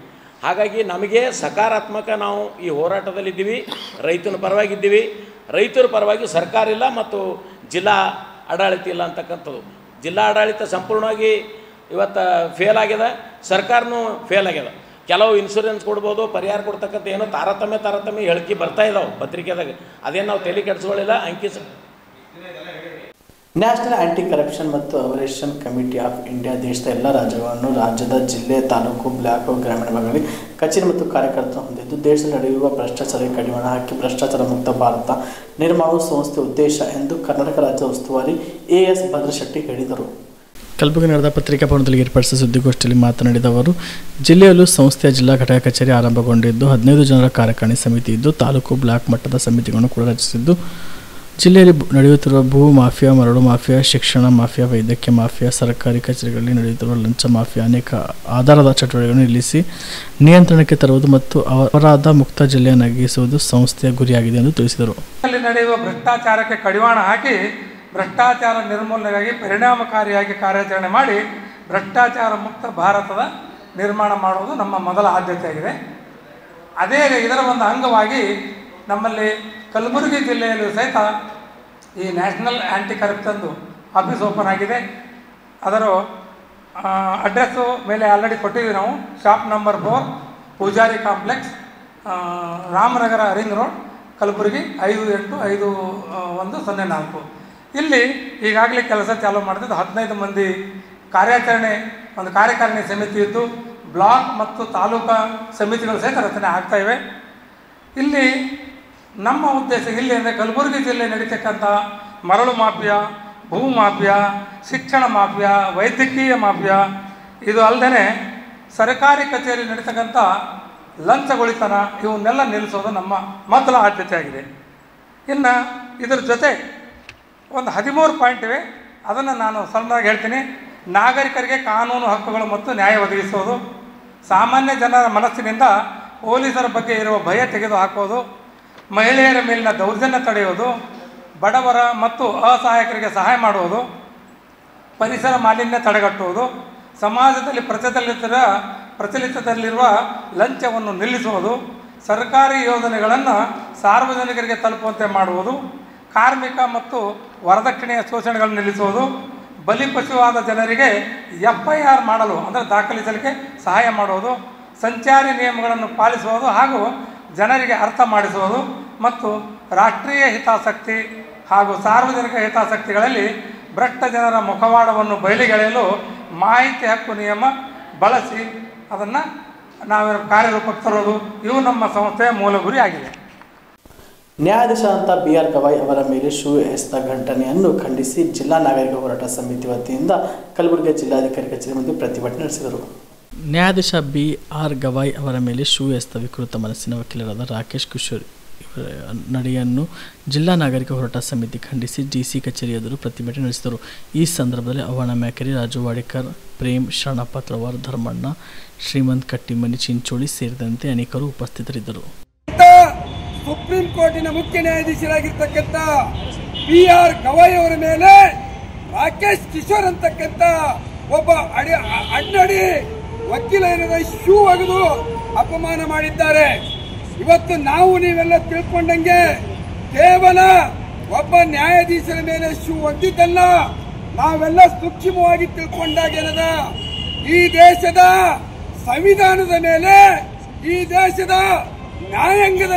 ಹಾಗಾಗಿ ನಮಗೆ ಸಕಾರಾತ್ಮಕ ನಾವು ಈ ಹೋರಾಟದಲ್ಲಿದ್ದೀವಿ, ರೈತನ ಪರವಾಗಿದ್ದೀವಿ. ರೈತರ ಪರವಾಗಿ ಸರ್ಕಾರ ಇಲ್ಲ ಮತ್ತು ಜಿಲ್ಲಾ ಆಡಳಿತ ಇಲ್ಲ ಅಂತಕ್ಕಂಥದ್ದು. ಜಿಲ್ಲಾ ಆಡಳಿತ ಸಂಪೂರ್ಣವಾಗಿ ಇವತ್ತು ಫೇಲ್ ಆಗ್ಯದ, ಸರ್ಕಾರನೂ ಫೇಲ್ ಆಗ್ಯದ. ಕೆಲವು ಇನ್ಶೂರೆನ್ಸ್ ಕೊಡ್ಬೋದು, ಪರಿಹಾರ ಕೊಡ್ತಕ್ಕಂಥ ಏನೋ ತಾರತಮ್ಯ ಹೇಳಿಕೆ ಬರ್ತಾ ಇದ್ದಾವೆ ಪತ್ರಿಕೆದಾಗ. ಅದೇನು ನಾವು ತಲೆ ಕೆಡಿಸ್ಕೊಳ್ಳಿಲ್ಲ. ನ್ಯಾಷನಲ್ ಆಂಟಿ ಕರಪ್ಷನ್ ಮತ್ತು ಅವರೇಷನ್ ಕಮಿಟಿ ಆಫ್ ಇಂಡಿಯಾ ದೇಶದ ಎಲ್ಲ ರಾಜ್ಯಗಳನ್ನು ರಾಜ್ಯದ ಜಿಲ್ಲೆ, ತಾಲೂಕು, ಬ್ಲಾಕ್, ಗ್ರಾಮೀಣ ಭಾಗಗಳಲ್ಲಿ ಕಚೇರಿ ಮತ್ತು ಕಾರ್ಯಕರ್ತ ಹೊಂದಿದ್ದು ದೇಶದಲ್ಲಿ ನಡೆಯುವ ಭ್ರಷ್ಟಾಚಾರಕ್ಕೆ ಕಡಿವಾಣ ಹಾಕಿ ಭ್ರಷ್ಟಾಚಾರ ಮುಕ್ತ ಭಾರತ ನಿರ್ಮಾಣ ಸಂಸ್ಥೆ ಉದ್ದೇಶ ಎಂದು ಕರ್ನಾಟಕ ರಾಜ್ಯ ಉಸ್ತುವಾರಿ ಎಎಸ್ ಭದ್ರಶೆಟ್ಟಿ ಹೇಳಿದರು. ಕಲಬುರಗಿ ನಡೆದ ಪತ್ರಿಕಾ ಭವನದಲ್ಲಿ ಏರ್ಪಡಿಸಿದ ಸುದ್ದಿಗೋಷ್ಠಿಯಲ್ಲಿ ಮಾತನಾಡಿದ ಅವರು, ಜಿಲ್ಲೆಯಲ್ಲೂ ಸಂಸ್ಥೆಯ ಜಿಲ್ಲಾ ಘಟಕ ಕಚೇರಿ ಆರಂಭಗೊಂಡಿದ್ದು 15 ಜನರ ಕಾರ್ಯಕಾರಿಣಿ ಸಮಿತಿ ಇದ್ದು ತಾಲೂಕು, ಬ್ಲಾಕ್ ಮಟ್ಟದ ಸಮಿತಿಗಳನ್ನು ಕೂಡ ರಚಿಸಿದ್ದು ಜಿಲ್ಲೆಯಲ್ಲಿ ನಡೆಯುತ್ತಿರುವ ಭೂ ಮಾಫಿಯಾ, ಮರಳು ಮಾಫಿಯಾ, ಶಿಕ್ಷಣ ಮಾಫಿಯಾ, ವೈದ್ಯಕೀಯ ಮಾಫಿಯಾ, ಸರ್ಕಾರಿ ಕಚೇರಿಗಳಲ್ಲಿ ನಡೆಯುತ್ತಿರುವ ಲಂಚ ಮಾಫಿಯಾ ಅನೇಕ ಆಧಾರದ ಚಟುವಟಿಕೆಗಳನ್ನು ನಿಲ್ಲಿಸಿ ನಿಯಂತ್ರಣಕ್ಕೆ ತರುವುದು ಮತ್ತು ಅಪರಾಧ ಮುಕ್ತ ಜಿಲ್ಲೆಯನ್ನಾಗಿಸುವುದು ಸಂಸ್ಥೆಯ ಗುರಿಯಾಗಿದೆ ಎಂದು ತಿಳಿಸಿದರು. ನಡೆಯುವ ಭ್ರಷ್ಟಾಚಾರಕ್ಕೆ ಕಡಿವಾಣ ಹಾಕಿ ಭ್ರಷ್ಟಾಚಾರ ನಿರ್ಮೂಲನೆಗಾಗಿ ಪರಿಣಾಮಕಾರಿಯಾಗಿ ಕಾರ್ಯಾಚರಣೆ ಮಾಡಿ ಭ್ರಷ್ಟಾಚಾರ ಮುಕ್ತ ಭಾರತದ ನಿರ್ಮಾಣ ಮಾಡುವುದು ನಮ್ಮ ಮೊದಲ ಆದ್ಯತೆಯಾಗಿದೆ. ಅದೇ ಇದರ ಒಂದು ಅಂಗವಾಗಿ ನಮ್ಮಲ್ಲಿ ಕಲಬುರಗಿ ಜಿಲ್ಲೆಯಲ್ಲೂ ಸಹಿತ ಈ ನ್ಯಾಷನಲ್ ಆ್ಯಂಟಿ ಕರಪ್ಷನ್ದು ಆಫೀಸ್ ಓಪನ್ ಆಗಿದೆ. ಅದರ ಅಡ್ರೆಸ್ಸು ಮೇಲೆ ಆಲ್ರೆಡಿ ಕೊಟ್ಟಿದ್ದೀವಿ ನಾವು. Shop number 4, Pujari complex, Ramanagara ring road, Kalaburagi 585104. ಇಲ್ಲಿ ಈಗಾಗಲೇ ಕೆಲಸ ಚಾಲೂ ಮಾಡ್ತಿದ್ದು 15 ಮಂದಿ ಒಂದು ಕಾರ್ಯಕಾರಿಣಿ ಸಮಿತಿ ಇದ್ದು ಬ್ಲಾಕ್ ಮತ್ತು ತಾಲೂಕಾ ಸಮಿತಿಗಳು ಸಹಿತ ರಚನೆ ಆಗ್ತಾಯಿವೆ. ಇಲ್ಲಿ ನಮ್ಮ ಉದ್ದೇಶ ಇಲ್ಲಿ ಅಂದರೆ ಕಲಬುರಗಿ ಜಿಲ್ಲೆ ನಡೀತಕ್ಕಂಥ ಮರಳು ಮಾಫಿಯಾ, ಭೂ ಮಾಫಿಯಾ, ಶಿಕ್ಷಣ ಮಾಫಿಯಾ, ವೈದ್ಯಕೀಯ ಮಾಫಿಯಾ, ಇದು ಅಲ್ಲದೆ ಸರ್ಕಾರಿ ಕಚೇರಿ ನಡೀತಕ್ಕಂಥ ಲಂಚಗೊಳಿತನ ಇವನ್ನೆಲ್ಲ ನಿಲ್ಲಿಸೋದು ನಮ್ಮ ಮೊದಲ ಆದ್ಯತೆಯಾಗಿದೆ. ಇನ್ನು ಇದರ ಜೊತೆ ಒಂದು 13 ಪಾಯಿಂಟ್ ಇವೆ. ಅದನ್ನು ನಾನು ಸಣ್ಣದಾಗಿ ಹೇಳ್ತೀನಿ. ನಾಗರಿಕರಿಗೆ ಕಾನೂನು ಹಕ್ಕುಗಳು ಮತ್ತು ನ್ಯಾಯ ಒದಗಿಸೋದು, ಸಾಮಾನ್ಯ ಜನರ ಮನಸ್ಸಿನಿಂದ ಪೊಲೀಸರ ಬಗ್ಗೆ ಇರುವ ಭಯ ತೆಗೆದು ಹಾಕೋದು, ಮಹಿಳೆಯರ ಮೇಲಿನ ದೌರ್ಜನ್ಯ ತಡೆಯೋದು, ಬಡವರ ಮತ್ತು ಅಸಹಾಯಕರಿಗೆ ಸಹಾಯ ಮಾಡುವುದು, ಪರಿಸರ ಮಾಲಿನ್ಯ ತಡೆಗಟ್ಟುವುದು, ಸಮಾಜದಲ್ಲಿ ಪ್ರಚಲಿತದಲ್ಲಿರುವ ಲಂಚವನ್ನು ನಿಲ್ಲಿಸುವುದು, ಸರ್ಕಾರಿ ಯೋಜನೆಗಳನ್ನು ಸಾರ್ವಜನಿಕರಿಗೆ ತಲುಪುವಂತೆ ಮಾಡುವುದು, ಕಾರ್ಮಿಕ ಮತ್ತು ವರದಕ್ಷಿಣೆಯ ಶೋಷಣೆಗಳನ್ನು ನಿಲ್ಲಿಸುವುದು, ಬಲಿಪಶುವಾದ ಜನರಿಗೆ FIR ಮಾಡಲು ಅಂದರೆ ದಾಖಲಿಸಲಿಕ್ಕೆ ಸಹಾಯ ಮಾಡುವುದು, ಸಂಚಾರಿ ನಿಯಮಗಳನ್ನು ಪಾಲಿಸುವುದು ಹಾಗೂ ಜನರಿಗೆ ಅರ್ಥ ಮಾಡಿಸುವುದು ಮತ್ತು ರಾಷ್ಟ್ರೀಯ ಹಿತಾಸಕ್ತಿ ಹಾಗೂ ಸಾರ್ವಜನಿಕ ಹಿತಾಸಕ್ತಿಗಳಲ್ಲಿ ಭ್ರಷ್ಟ ಜನರ ಮುಖವಾಡವನ್ನು ಬಯಲಿಗೆಳೆಯಲು ಮಾಹಿತಿ ಹಕ್ಕು ನಿಯಮ ಬಳಸಿ ಅದನ್ನು ನಾವು ಕಾರ್ಯರೂಪಕ್ಕೆ ತರೋದು ಇವು ನಮ್ಮ ಸಂಸ್ಥೆಯ ಮೂಲ ಗುರಿ ಆಗಿದೆ. ನ್ಯಾಯಾಧೀಶರಾದಂಥ BR ಗವಾಯ್ ಅವರ ಮೇಲೆ ಶೂ ಎಸೆದ ಘಟನೆಯನ್ನು ಖಂಡಿಸಿ ಜಿಲ್ಲಾ ನಾಗರಿಕ ಹೋರಾಟ ಸಮಿತಿ ವತಿಯಿಂದ ಕಲಬುರಗಿ ಜಿಲ್ಲಾಧಿಕಾರಿ ಕಚೇರಿ ಮುಂದೆ ಪ್ರತಿಭಟನೆ ನಡೆಸಿದರು. ನ್ಯಾಯಾಧೀಶ BR ಗವಾಯ್ ಅವರ ಮೇಲೆ ಶೂ ಎಸೆದ ವಿಕೃತ ಮನಸ್ಸಿನ ವಕೀಲರಾದ ರಾಕೇಶ್ ಕಿಶೋರ್ ಇವರ ನಡೆಯನ್ನು ಜಿಲ್ಲಾ ನಾಗರಿಕ ಹೋರಾಟ ಸಮಿತಿ ಖಂಡಿಸಿ DC ಕಚೇರಿ ಎದುರು ಪ್ರತಿಭಟನೆ ನಡೆಸಿದರು. ಈ ಸಂದರ್ಭದಲ್ಲಿ ಅವ್ವಣ್ಣ ಮ್ಯಾಕರಿ, ರಾಜು ವಾಡಿಕರ್, ಪ್ರೇಮ್, ಶರಣಪ್ಪ ತಳವಾರ್, ಧರ್ಮಣ್ಣ, ಶ್ರೀಮಂತ್ ಕಟ್ಟಿಮನಿ, ಚಿಂಚೋಳಿ ಸೇರಿದಂತೆ ಅನೇಕರು ಉಪಸ್ಥಿತರಿದ್ದರು. ಸುಪ್ರೀಂ ಕೋರ್ಟಿನ ಮುಖ್ಯ ನ್ಯಾಯಾಧೀಶರಾಗಿರ್ತಕ್ಕಂಥ BR ಗವಾಯ್ ಅವರ ಮೇಲೆ ರಾಕೇಶ್ ಕಿಶೋರ್ ಅಂತಕ್ಕಂಥ ಒಬ್ಬ ಅಡ್ಡಡಿ ವಕೀಲರ ಶೂ ಒಗೆದು ಅಪಮಾನ ಮಾಡಿದ್ದಾರೆ. ಇವತ್ತು ನಾವು ನೀವೆಲ್ಲ ತಿಳ್ಕೊಂಡಂಗೆ ಕೇವಲ ಒಬ್ಬ ನ್ಯಾಯಾಧೀಶರ ಮೇಲೆ ಶೂ ಒಗೆದಿದ್ದಲ್ಲ, ನಾವೆಲ್ಲ ಸೂಕ್ಷ್ಮವಾಗಿ ತಿಳ್ಕೊಂಡಾಗ ಏನದ ಈ ದೇಶದ ಸಂವಿಧಾನದ ಮೇಲೆ ಈ ದೇಶದ ನ್ಯಾಯಾಂಗದ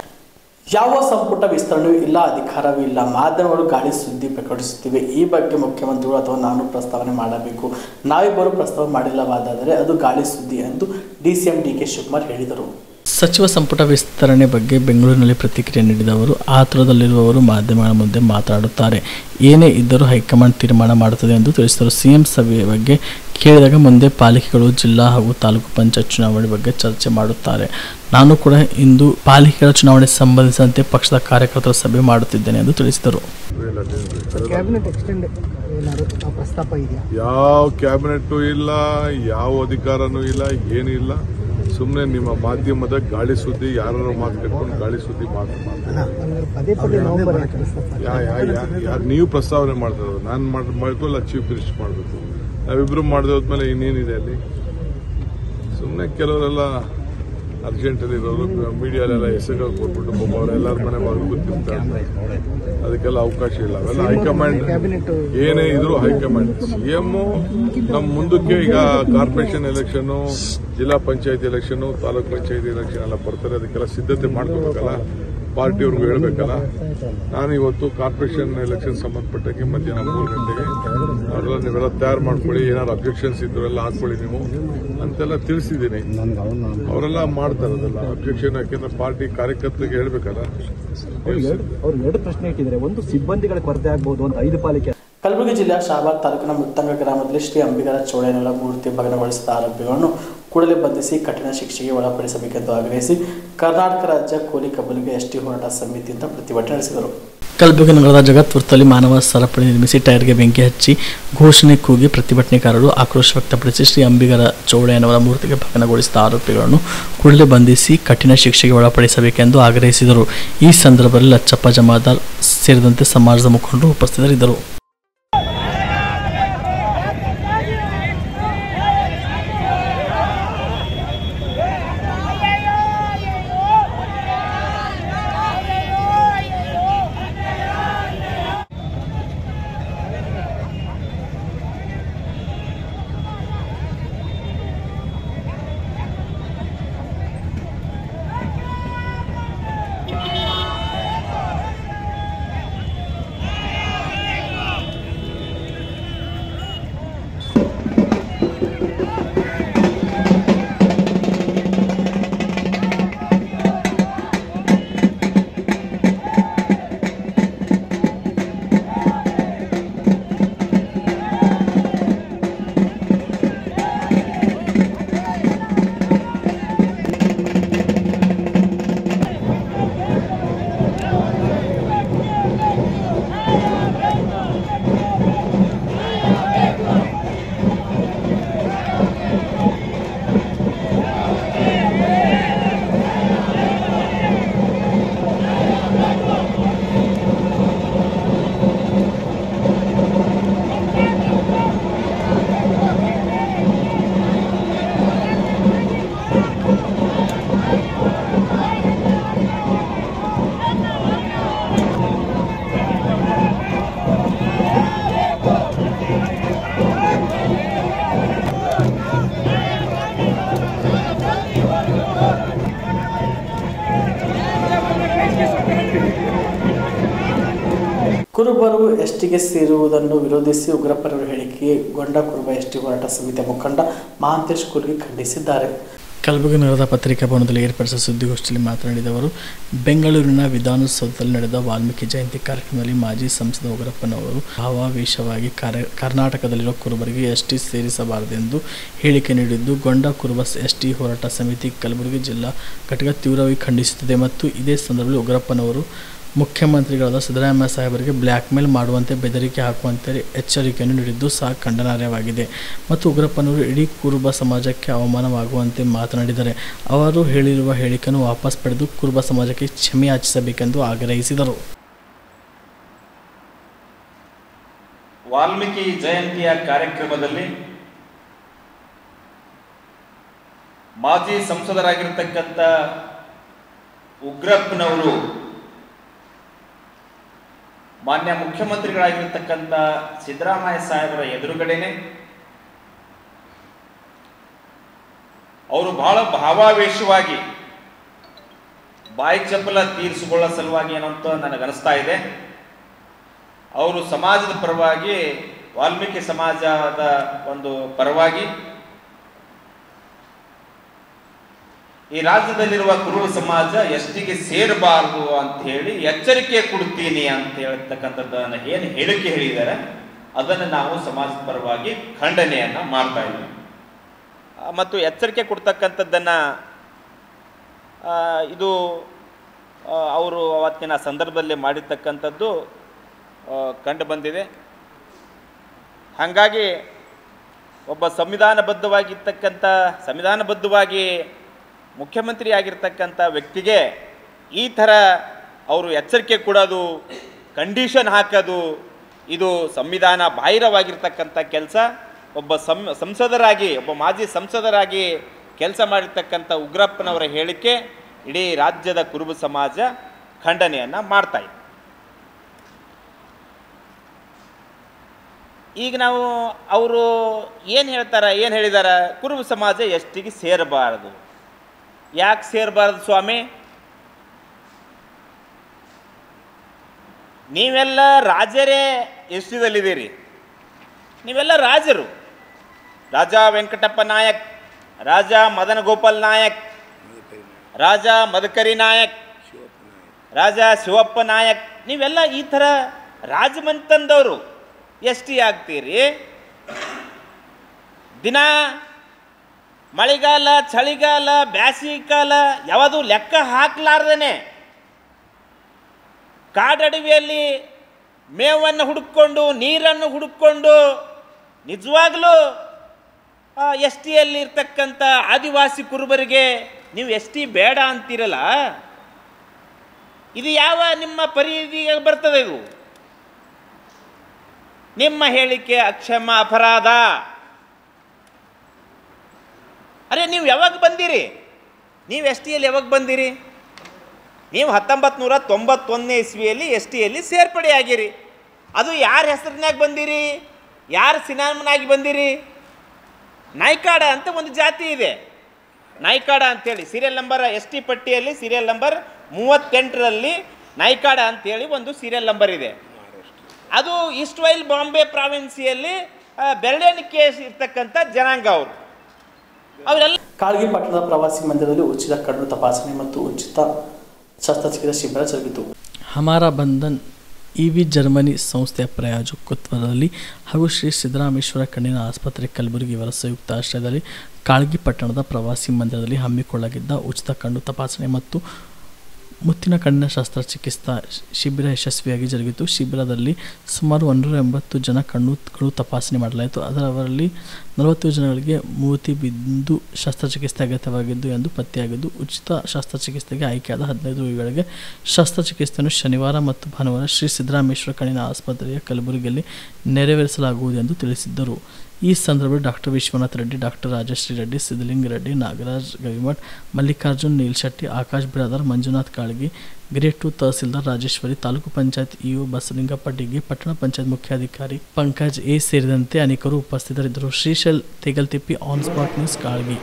ಯಾವ ಸಂಪುಟ ವಿಸ್ತರಣೆಯೂ ಇಲ್ಲ, ಅಧಿಕಾರವೂ ಇಲ್ಲ, ಮಾಧ್ಯಮಗಳು ಗಾಳಿ ಸುದ್ದಿ ಪ್ರಕಟಿಸುತ್ತಿವೆ. ಈ ಬಗ್ಗೆ ಮುಖ್ಯಮಂತ್ರಿಗಳು ಅಥವಾ ನಾನು ಪ್ರಸ್ತಾವನೆ ಮಾಡಬೇಕು. ನಾವಿಬ್ಬರು ಪ್ರಸ್ತಾವ ಮಾಡಿಲ್ಲವಾದರೆ ಅದು ಗಾಳಿ ಸುದ್ದಿ ಎಂದು DCM DK ಶಿವಕುಮಾರ್ ಹೇಳಿದರು. ಸಚಿವ ಸಂಪುಟ ವಿಸ್ತರಣೆ ಬಗ್ಗೆ ಬೆಂಗಳೂರಿನಲ್ಲಿ ಪ್ರತಿಕ್ರಿಯೆ ನೀಡಿದ ಅವರು, ಆತುರದಲ್ಲಿರುವವರು ಮಾಧ್ಯಮಗಳ ಮುಂದೆ ಮಾತನಾಡುತ್ತಾರೆ, ಏನೇ ಇದ್ದರೂ ಹೈಕಮಾಂಡ್ ತೀರ್ಮಾನ ಮಾಡುತ್ತದೆ ಎಂದು ತಿಳಿಸಿದರು. CM ಸಭೆಯ ಬಗ್ಗೆ ಕೇಳಿದಾಗ ಮುಂದೆ ಪಾಲಿಕೆಗಳು, ಜಿಲ್ಲಾ ಹಾಗೂ ತಾಲೂಕು ಪಂಚಾಯತ್ ಚುನಾವಣೆ ಬಗ್ಗೆ ಚರ್ಚೆ ಮಾಡುತ್ತಾರೆ. ನಾನು ಕೂಡ ಇಂದು ಪಾಲಿಕೆಗಳ ಚುನಾವಣೆ ಸಂಬಂಧಿಸಿದಂತೆ ಪಕ್ಷದ ಕಾರ್ಯಕರ್ತರ ಸಭೆ ಮಾಡುತ್ತಿದ್ದೇನೆ ಎಂದು ತಿಳಿಸಿದರು. ಯಾವ ಕ್ಯಾಬಿನೆಟ್ ಇಲ್ಲ, ಯಾವ ಅಧಿಕಾರನೂ ಇಲ್ಲ, ಏನಿಲ್ಲ. ಸುಮ್ಮನೆ ನಿಮ್ಮ ಮಾಧ್ಯಮದ ಗಾಳಿ ಸುದ್ದಿ, ಯಾರು ಮಾತು ಕಟ್ಕೊಂಡು ಗಾಳಿ ಸುದ್ದಿ ಯಾರು ನೀವು ಪ್ರಸ್ತಾವನೆ ಮಾಡ್ತಾರೆ. ನಾನು ಮಾಡ್ಕೊಳ್ಳ ಚೀಫ್ ಮಿನಿಸ್ಟರ್ ಮಾಡಬೇಕು. ನಾವಿಬ್ರು ಮಾಡಿದೋದ್ಮೇಲೆ ಇನ್ನೇನಿದೆ ಅಲ್ಲಿ? ಸುಮ್ಮನೆ ಕೆಲವರೆಲ್ಲ ಅರ್ಜೆಂಟಲ್ಲಿ ಇರೋರು ಮೀಡಿಯಾಲೆಲ್ಲ ಹೆಸರುಗಳು ಕೊಟ್ಬಿಟ್ಟು ಪಾಪ ಅವರೆಲ್ಲರ ಮನೆ ಬಾಗಿಲು ಗೊತ್ತಿರ್ತಾರೆ. ಅದಕ್ಕೆಲ್ಲ ಅವಕಾಶ ಇಲ್ಲ. ಅವೆಲ್ಲ ಹೈಕಮಾಂಡ್ ಏನೇ ಇದ್ರು ಹೈಕಮಾಂಡ್. CM ನಮ್ಮ ಮುಂದಕ್ಕೆ ಈಗ ಕಾರ್ಪೊರೇಷನ್ ಎಲೆಕ್ಷನ್ನು, ಜಿಲ್ಲಾ ಪಂಚಾಯತ್ ಎಲೆಕ್ಷನ್ನು, ತಾಲೂಕ್ ಪಂಚಾಯತ್ ಎಲೆಕ್ಷನ್ ಎಲ್ಲ ಬರ್ತಾರೆ. ಅದಕ್ಕೆಲ್ಲ ಸಿದ್ಧತೆ ಮಾಡ್ಕೋಬೇಕಲ್ಲ. ಪಾರ್ಟಿಯವ್ರಿಗೂ ಹೇಳಬೇಕಲ್ಲ. ನಾನು ಇವತ್ತು ಕಾರ್ಪೊರೇಷನ್ ಎಲೆಕ್ಷನ್ ಸಂಬಂಧಪಟ್ಟಕ್ಕೆ ಮಧ್ಯಾಹ್ನ 3 ಗಂಟೆಗೆ ಅವರೆಲ್ಲ ನೀವೆಲ್ಲ ತಯಾರು ಮಾಡ್ಕೊಳ್ಳಿ, ಏನಾದ್ರು ಅಬ್ಜೆಕ್ಷನ್ಸ್ ಇದ್ರು ಎಲ್ಲ ಹಾಕೊಳ್ಳಿ ನೀವು ಅಂತೆಲ್ಲ ತಿಳಿಸಿದ್ದೀನಿ. ಅವರೆಲ್ಲ ಮಾಡ್ತಾರೆ ಅದೆಲ್ಲ ಅಬ್ಜೆಕ್ಷನ್, ಯಾಕೆಂದ್ರೆ ಪಾರ್ಟಿ ಕಾರ್ಯಕರ್ತರಿಗೆ ಹೇಳಬೇಕಲ್ಲ. ಅವ್ರು 2 ಪ್ರಶ್ನೆ ಇಟ್ಟಿದ್ದಾರೆ. ಒಂದು, ಸಿಬ್ಬಂದಿಗಳ ಕೊರತೆ ಆಗಬಹುದು ಅಂತ 5 ಪಾಲಿಕೆ. ಕಲಬುರಗಿ ಜಿಲ್ಲೆಯ ಶಾಬಾದ್ ತಾಲೂಕಿನ ಮುತ್ತಂಗ ಗ್ರಾಮದಲ್ಲಿ ಶ್ರೀ ಅಂಬಿಗರ ಚೌಡಯ್ಯನವರ ಮೂರ್ತಿ ಭಗ್ನಗೊಳಿಸಿದ ಆರೋಪಿಗಳನ್ನು ಕೂಡಲೇ ಬಂಧಿಸಿ ಕಠಿಣ ಶಿಕ್ಷೆಗೆ ಒಳಪಡಿಸಬೇಕೆಂದು ಆಗ್ರಹಿಸಿ ಕರ್ನಾಟಕ ರಾಜ್ಯ ಕೂಲಿ ಕಬ್ಬಲಿಗೆ ಎಸ್ಟಿ ಹೋರಾಟ ಸಮಿತಿಯಿಂದ ಪ್ರತಿಭಟನೆ ನಡೆಸಿದರು. ಕಲಬುರಗಿ ನಗರದ ಜಗತ್ ವೃತ್ತದಲ್ಲಿ ಮಾನವ ಸರಪಳಿ ನಿರ್ಮಿಸಿ ಟೈರ್ಗೆ ಬೆಂಕಿ ಹಚ್ಚಿ ಘೋಷಣೆ ಕೂಗಿ ಪ್ರತಿಭಟನೆಕಾರರು ಆಕ್ರೋಶ ವ್ಯಕ್ತಪಡಿಸಿ ಶ್ರೀ ಅಂಬಿಗರ ಚೌಡಯ್ಯನವರ ಮೂರ್ತಿಗೆ ಭಗ್ನಗೊಳಿಸಿದ ಆರೋಪಿಗಳನ್ನು ಕೂಡಲೇ ಬಂಧಿಸಿ ಕಠಿಣ ಶಿಕ್ಷೆಗೆ ಒಳಪಡಿಸಬೇಕೆಂದು ಆಗ್ರಹಿಸಿದರು. ಈ ಸಂದರ್ಭದಲ್ಲಿ ಲಚ್ಚಪ್ಪ ಜಮಾದಾರ್ ಸೇರಿದಂತೆ ಸಮಾಜದ ಮುಖಂಡರು ಉಪಸ್ಥಿತರಿದ್ದರು. ಕುರುಬರು ಎಸ್ಟಿಗೆ ಸೇರುವುದನ್ನು ವಿರೋಧಿಸಿ ಉಗ್ರಪ್ಪರವರ ಹೇಳಿಕೆಗೆ ಗೊಂಡ ಕುರುಬ ಎಸ್ಟಿ ಹೋರಾಟ ಸಮಿತಿಯ ಮುಖಂಡ ಮಹಾಂತೇಶ್ ಕುಲ್ಗಿ ಖಂಡಿಸಿದ್ದಾರೆ. ಕಲಬುರಗಿ ನಗರದ ಪತ್ರಿಕಾ ಭವನದಲ್ಲಿ ಏರ್ಪಡಿಸಿದ ಸುದ್ದಿಗೋಷ್ಠಿಯಲ್ಲಿ ಮಾತನಾಡಿದ ಅವರು, ಬೆಂಗಳೂರಿನ ವಿಧಾನಸೌಧದಲ್ಲಿ ನಡೆದ ವಾಲ್ಮೀಕಿ ಜಯಂತಿ ಕಾರ್ಯಕ್ರಮದಲ್ಲಿ ಮಾಜಿ ಸಂಸದ ಉಗ್ರಪ್ಪನವರು ಭಾವಾವೇಶವಾಗಿ ಕರ್ನಾಟಕದಲ್ಲಿರುವ ಕುರುಬರಿಗೆ ಎಸ್ಟಿ ಸೇರಿಸಬಾರದೆಂದು ಹೇಳಿಕೆ ನೀಡಿದ್ದು, ಗೊಂಡ ಕುರುಬ ಎಸ್ಟಿ ಹೋರಾಟ ಸಮಿತಿ ಕಲಬುರಗಿ ಜಿಲ್ಲಾ ಘಟಕ ತೀವ್ರವಾಗಿ ಖಂಡಿಸುತ್ತದೆ ಮತ್ತು ಇದೇ ಸಂದರ್ಭದಲ್ಲಿ ಉಗ್ರಪ್ಪನವರು ಮುಖ್ಯಮಂತ್ರಿಗಳಾದ ಸಿದ್ದರಾಮಯ್ಯ ಸಾಹೇಬರಿಗೆ ಬ್ಲ್ಯಾಕ್ ಮೇಲ್ ಮಾಡುವಂತೆ ಬೆದರಿಕೆ ಹಾಕುವಂತೆ ಎಚ್ಚರಿಕೆಯನ್ನು ನೀಡಿದ್ದು ಸಹ ಖಂಡನಾರ್ಹವಾಗಿದೆ ಮತ್ತು ಉಗ್ರಪ್ಪನವರು ಇಡೀ ಕುರುಬ ಸಮಾಜಕ್ಕೆ ಅವಮಾನವಾಗುವಂತೆ ಮಾತನಾಡಿದ್ದಾರೆ. ಅವರು ಹೇಳಿರುವ ಹೇಳಿಕೆಯನ್ನು ವಾಪಸ್ ಪಡೆದು ಕುರುಬ ಸಮಾಜಕ್ಕೆ ಕ್ಷಮೆ ಯಾಚಿಸಬೇಕೆಂದು ಆಗ್ರಹಿಸಿದರು. ವಾಲ್ಮೀಕಿ ಜಯಂತಿಯ ಕಾರ್ಯಕ್ರಮದಲ್ಲಿ ಮಾಜಿ ಸಂಸದರಾಗಿರ್ತಕ್ಕಂಥ ಉಗ್ರಪ್ಪನವರು ಮಾನ್ಯ ಮುಖ್ಯಮಂತ್ರಿಗಳಾಗಿರ್ತಕ್ಕಂಥ ಸಿದ್ದರಾಮಯ್ಯ ಸಾಹೇಬರ ಎದುರುಗಡೆನೆ ಅವರು ಬಹಳ ಭಾವಾವೇಶವಾಗಿ ಬಾಯಿ ಚಪ್ಪಲ ತೀರಿಸಿಕೊಳ್ಳೋ ಸಲುವಾಗಿ ಏನಂತ ನನಗನ್ನಿಸ್ತಾ ಇದೆ. ಅವರು ಸಮಾಜದ ಪರವಾಗಿ, ವಾಲ್ಮೀಕಿ ಸಮಾಜದ ಒಂದು ಪರವಾಗಿ ಈ ರಾಜ್ಯದಲ್ಲಿರುವ ಕುರುಬ ಸಮಾಜ ಎಸ್ಟಿಗೆ ಸೇರಬಾರದು ಅಂತ ಹೇಳಿ ಎಚ್ಚರಿಕೆ ಕೊಡ್ತೀನಿ ಅಂತ ಹೇಳ್ತಕ್ಕಂಥದ್ದನ್ನು ಏನು ಹೇಳಿಕೆ ಹೇಳಿದ್ದಾರೆ ಅದನ್ನು ನಾವು ಸಮಾಜದ ಪರವಾಗಿ ಖಂಡನೆಯನ್ನ ಮಾಡ್ತಾ ಇದ್ದೀವಿ. ಮತ್ತು ಎಚ್ಚರಿಕೆ ಕೊಡ್ತಕ್ಕಂಥದ್ದನ್ನು ಇದು ಅವರು ಅವತ್ತಿನ ಸಂದರ್ಭದಲ್ಲಿ ಮಾಡಿರ್ತಕ್ಕಂಥದ್ದು ಕಂಡು ಬಂದಿದೆ. ಹಾಗಾಗಿ ಒಬ್ಬ ಸಂವಿಧಾನಬದ್ಧವಾಗಿ ಮುಖ್ಯಮಂತ್ರಿ ಆಗಿರ್ತಕ್ಕಂಥ ವ್ಯಕ್ತಿಗೆ ಈ ಥರ ಅವರು ಎಚ್ಚರಿಕೆ ಕೊಡೋದು, ಕಂಡೀಷನ್ ಹಾಕೋದು, ಇದು ಸಂವಿಧಾನ ಬಾಹಿರವಾಗಿರ್ತಕ್ಕಂಥ ಕೆಲಸ. ಒಬ್ಬ ಮಾಜಿ ಸಂಸದರಾಗಿ ಕೆಲಸ ಮಾಡಿರ್ತಕ್ಕಂಥ ಉಗ್ರಪ್ಪನವರ ಹೇಳಿಕೆ ಇಡೀ ರಾಜ್ಯದ ಕುರುಬ ಸಮಾಜ ಖಂಡನೆಯನ್ನು ಮಾಡ್ತಾ ಇದೆ. ಈಗ ನಾವು ಅವರು ಏನು ಹೇಳಿದ್ದಾರೆ, ಕುರುಬ ಸಮಾಜ ಎಸ್ಟಿಗೆ ಸೇರಬಾರದು. ಯಾಕೆ ಸೇರಬಾರದು ಸ್ವಾಮಿ? ನೀವೆಲ್ಲ ರಾಜರೇ ಎಷ್ಟದಲ್ಲಿದ್ದೀರಿ, ನೀವೆಲ್ಲ ರಾಜರು. ರಾಜ ವೆಂಕಟಪ್ಪ ನಾಯಕ್, ರಾಜ ಮದನ ಗೋಪಾಲ್ ನಾಯಕ್, ರಾಜ ಮದಕರಿ ನಾಯಕ್, ರಾಜ ಶಿವಪ್ಪ ನಾಯಕ್, ನೀವೆಲ್ಲ ಈ ಥರ ರಾಜಮಂತಂದವರು ಎಷ್ಟಿ ಆಗ್ತೀರಿ. ದಿನ ಮಳೆಗಾಲ, ಚಳಿಗಾಲ, ಬ್ಯಾಸಿಗೆ ಕಾಲ ಯಾವುದು ಲೆಕ್ಕ ಹಾಕಲಾರ್ದೇ ಕಾಡಡವಿಯಲ್ಲಿ ಮೇವನ್ನು ಹುಡುಕೊಂಡು, ನೀರನ್ನು ಹುಡುಕೊಂಡು, ನಿಜವಾಗ್ಲೂ ಎಸ್ ಟಿಯಲ್ಲಿ ಇರ್ತಕ್ಕಂಥ ಆದಿವಾಸಿ ಕುರುಬರಿಗೆ ನೀವು ಎಸ್ ಟಿ ಬೇಡ ಅಂತೀರಲ್ಲ, ಇದು ಯಾವ ನಿಮ್ಮ ಪರಿಧಿಗೆ ಬರ್ತದೆ? ಇದು ನಿಮ್ಮ ಹೇಳಿಕೆ ಅಕ್ಷಮ ಅಪರಾಧ. ಅರೆ ನೀವು ಯಾವಾಗ ಬಂದಿರಿ? ನೀವು ಎಸ್ ಟಿಯಲ್ಲಿ ಯಾವಾಗ ಬಂದಿರಿ? ನೀವು 1991ನೇ ಇಸ್ವಿಯಲ್ಲಿ ಎಸ್ ಟಿಯಲ್ಲಿ ಸೇರ್ಪಡೆಯಾಗಿರಿ. ಅದು ಯಾರ ಹೆಸರಿನಾಗ ಬಂದಿರಿ? ಯಾರ ಸಿನಾಮನಾಗಿ ಬಂದಿರಿ? ನಾಯ್ಕಾಡ ಅಂತ ಒಂದು ಜಾತಿ ಇದೆ, ನಾಯ್ಕಾಡ ಅಂಥೇಳಿ ಸೀರಿಯಲ್ ನಂಬರ್ ಎಸ್ ಟಿ ಪಟ್ಟಿಯಲ್ಲಿ ಸೀರಿಯಲ್ ನಂಬರ್ 38ರಲ್ಲಿ ನಾಯ್ಕಾಡ ಅಂಥೇಳಿ ಒಂದು ಸೀರಿಯಲ್ ನಂಬರ್ ಇದೆ. ಅದು ಈಸ್ಟ್ ವೈಲ್ ಬಾಂಬೆ ಪ್ರಾವಿನ್ಸಿಯಲ್ಲಿ ಬೆರಳೆಣಿ ಕೇಸ್ ಇರ್ತಕ್ಕಂಥ ಜನಾಂಗ ಅವರು. ಅವರೆಲ್ಲ ಕಾಳ್ಗಿ ಪಟ್ಟಣದ ಪ್ರವಾಸಿ ಮಂದಿರದಲ್ಲಿ ಉಚಿತ ಕಣ್ಣು ತಪಾಸಣೆ ಮತ್ತು ಉಚಿತ ಶಸ್ತ್ರಚಿಕಿತ್ಸಾ ಶಿಬಿರ ಜರುಗಿತು. ಹಮಾರಾ ಬಂಧನ್ ಇವಿ ಜರ್ಮನಿ ಸಂಸ್ಥೆಯ ಪ್ರಾಯೋಜಕತ್ವದಲ್ಲಿ ಹಾಗೂ ಶ್ರೀ ಸಿದ್ದರಾಮೇಶ್ವರ ಕಣ್ಣಿನ ಆಸ್ಪತ್ರೆ ಕಲಬುರಗಿ ಇವರ ಸಂಯುಕ್ತ ಆಶ್ರಯದಲ್ಲಿ ಕಾಳ್ಗಿ ಪಟ್ಟಣದ ಪ್ರವಾಸಿ ಮಂದಿರದಲ್ಲಿ ಹಮ್ಮಿಕೊಳ್ಳಲಾಗಿದ್ದ ಉಚಿತ ಕಣ್ಣು ತಪಾಸಣೆ ಮತ್ತು ಮುತ್ತಿನ ಕಣ್ಣಿನ ಶಸ್ತ್ರಚಿಕಿತ್ಸಾ ಶಿಬಿರ ಯಶಸ್ವಿಯಾಗಿ ಜರುಗಿತು. ಶಿಬಿರದಲ್ಲಿ ಸುಮಾರು 180 ಜನ ಕಣ್ಣುಗಳು ತಪಾಸಣೆ ಮಾಡಲಾಯಿತು. ಅದರಲ್ಲಿ 40 ಜನಗಳಿಗೆ ಮೂತಿ ಬಿಂದು ಶಸ್ತ್ರಚಿಕಿತ್ಸೆ ಅಗತ್ಯವಾಗಿದ್ದು ಎಂದು ಪತ್ತೆಯಾಗಿದ್ದು, ಉಚಿತ ಶಸ್ತ್ರಚಿಕಿತ್ಸೆಗೆ ಆಯ್ಕೆಯಾದ 15 ರೋಗಿಗಳಿಗೆ ಶಸ್ತ್ರಚಿಕಿತ್ಸೆಯನ್ನು ಶನಿವಾರ ಮತ್ತು ಭಾನುವಾರ ಶ್ರೀ ಸಿದ್ದರಾಮೇಶ್ವರ ಕಣ್ಣಿನ ಆಸ್ಪತ್ರೆಯ ಕಲಬುರಗಿಯಲ್ಲಿ ನೆರವೇರಿಸಲಾಗುವುದು ಎಂದು ತಿಳಿಸಿದ್ದರು. ಈ ಸಂದರ್ಭದಲ್ಲಿ doctor Vishwanath Reddy, doctor Rajashree Reddy, Siddalinga Reddy, Nagaraj Gavimath, Mallikarjun Neelshetty, Akash Biradar, Manjunath Kalgi, grade 2 tahsildar Rajeshwari, taluk panchayat EO Basalingappa Digi, ಪಟ್ಟಣ ಪಂಚಾಯತ್ ಮುಖ್ಯಾಧಿಕಾರಿ ಪಂಕಜ್ ಎ ಸೇರಿದಂತೆ ಅನೇಕರು ಉಪಸ್ಥಿತರಿದ್ದರು. Shrishail Tegaltippi, on spot news, Kalgi.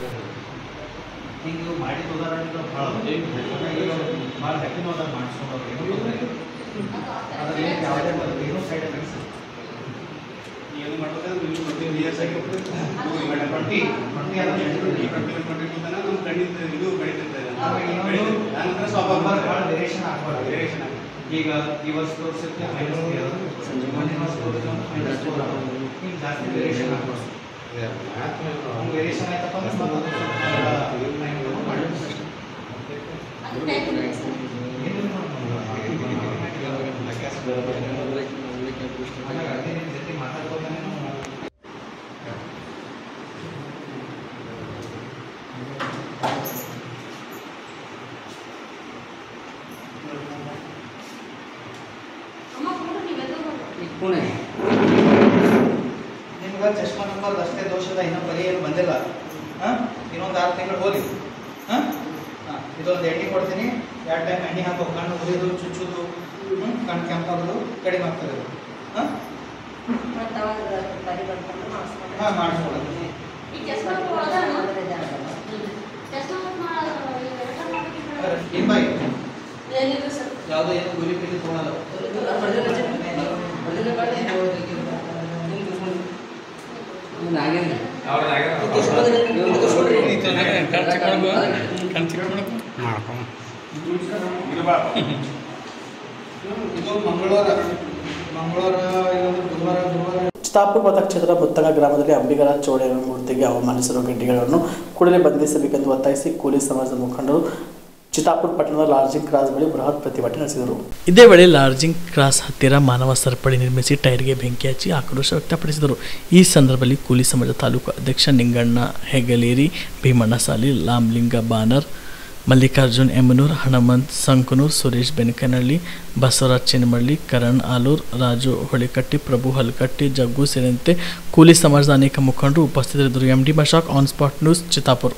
ಈಗ ಈ ವರ್ಷ ತೋರಿಸುತ್ತೆ ಮುಂದಿನ ವರ್ಷ ಜಾಸ್ತಿ ವೇರಿಯೇಷನ್ ಆಗ್ಬೋದು. ವೇರಿಯೇಷನ್ ಆಯ್ತಪ್ಪ ಜೊತೆ ಮಾತಾಡ್ಬೋದಾನೆ. ನಿಮ್ಗೆ ಚಶ್ಮಾ ನಂಬರ್ ಅಷ್ಟೇ ದೋಷದ ಇನ್ನೂ ಪರಿಹಾರ ಬಂದಿಲ್ಲ. ಇನ್ನೊಂದು 6 ತಿಂಗಳು ಹೋಗಿ ಇದೊಂದು ಎಣ್ಣೆ ಕೊಡ್ತೀನಿ. 2 ಟೈಮ್ ಎಣ್ಣೆ ಹಾಕೋ, ಕಣ್ಣು ಉರಿಯೋದು, ಚುಚ್ಚೋದು, ಕಣ್ಣು ಕೆಂಪಾಗೋದು ಕಡಿಮೆ ಆಗ್ತದೆ. ಮಾಡಿಸ್ಕೊಡೋದು. ಯಾವುದೋ ಏನು ಗುರಿ ಪಿಲಿ ತೊಗೊಳಲ್ಲ. ಇದು ಮಂಗಳವಾರ ಬುಧವಾರ ಚಿತ್ತಾಪುರ ಮತಕ್ಷೇತ್ರದ ಮುತ್ತಂಗ ಗ್ರಾಮದಲ್ಲಿ ಅಂಬಿಗರ ಚೌಡಯ್ಯನ ಮೂರ್ತಿಗೆ ಅವಮಾನಿಸಿರುವ ಗಡ್ಡಿಗಳನ್ನು ಕೂಡಲೇ ಬಂಧಿಸಬೇಕೆಂದು ಒತ್ತಾಯಿಸಿ ಕೂಲಿ ಸಮಾಜದ ಮುಖಂಡರು ಚಿತ್ತಾಪುರ ಪಟ್ಟಣದ ಲಾರ್ಜಿಂಗ್ ಕ್ರಾಸ್ ಬಳಿ ಬೃಹತ್ ಪ್ರತಿಭಟನೆ ನಡೆಸಿದರು. ಇದೇ ವೇಳೆ ಲಾರ್ಜಿಂಗ್ ಕ್ರಾಸ್ ಹತ್ತಿರ ಮಾನವ ಸರಪಳಿ ನಿರ್ಮಿಸಿ ಟೈರ್ಗೆ ಬೆಂಕಿ ಹಚ್ಚಿ ಆಕ್ರೋಶ ವ್ಯಕ್ತಪಡಿಸಿದರು. ಈ ಸಂದರ್ಭದಲ್ಲಿ ಕೂಲಿ ಸಮಾಜ ತಾಲೂಕು ಅಧ್ಯಕ್ಷ ನಿಂಗಣ್ಣ ಹೆಗಲೇರಿ, ಭೀಮಣ್ಣ ಸಾಲಿ, ಲಾಮ್ಲಿಂಗ ಬಾನರ್, ಮಲ್ಲಿಕಾರ್ಜುನ್ ಎಮ್ಮನೂರ್, ಹನುಮಂತ್ ಸಂಕನೂರ್, ಸುರೇಶ್ ಬೆನಕನಹಳ್ಳಿ, ಬಸವರಾಜ್ ಚಿನ್ನಮಳ್ಳಿ, ಕರಣ್ ಆಲೂರ್, ರಾಜು ಹೊಳಿಕಟ್ಟಿ, ಪ್ರಭು ಹಲ್ಕಟ್ಟಿ, ಜಗ್ಗು ಸೇರಿದಂತೆ ಕೂಲಿ ಸಮಾಜದ ಅನೇಕ ಮುಖಂಡರು ಉಪಸ್ಥಿತರಿದ್ದರು. MD Mashak, on spot news, Chittapur.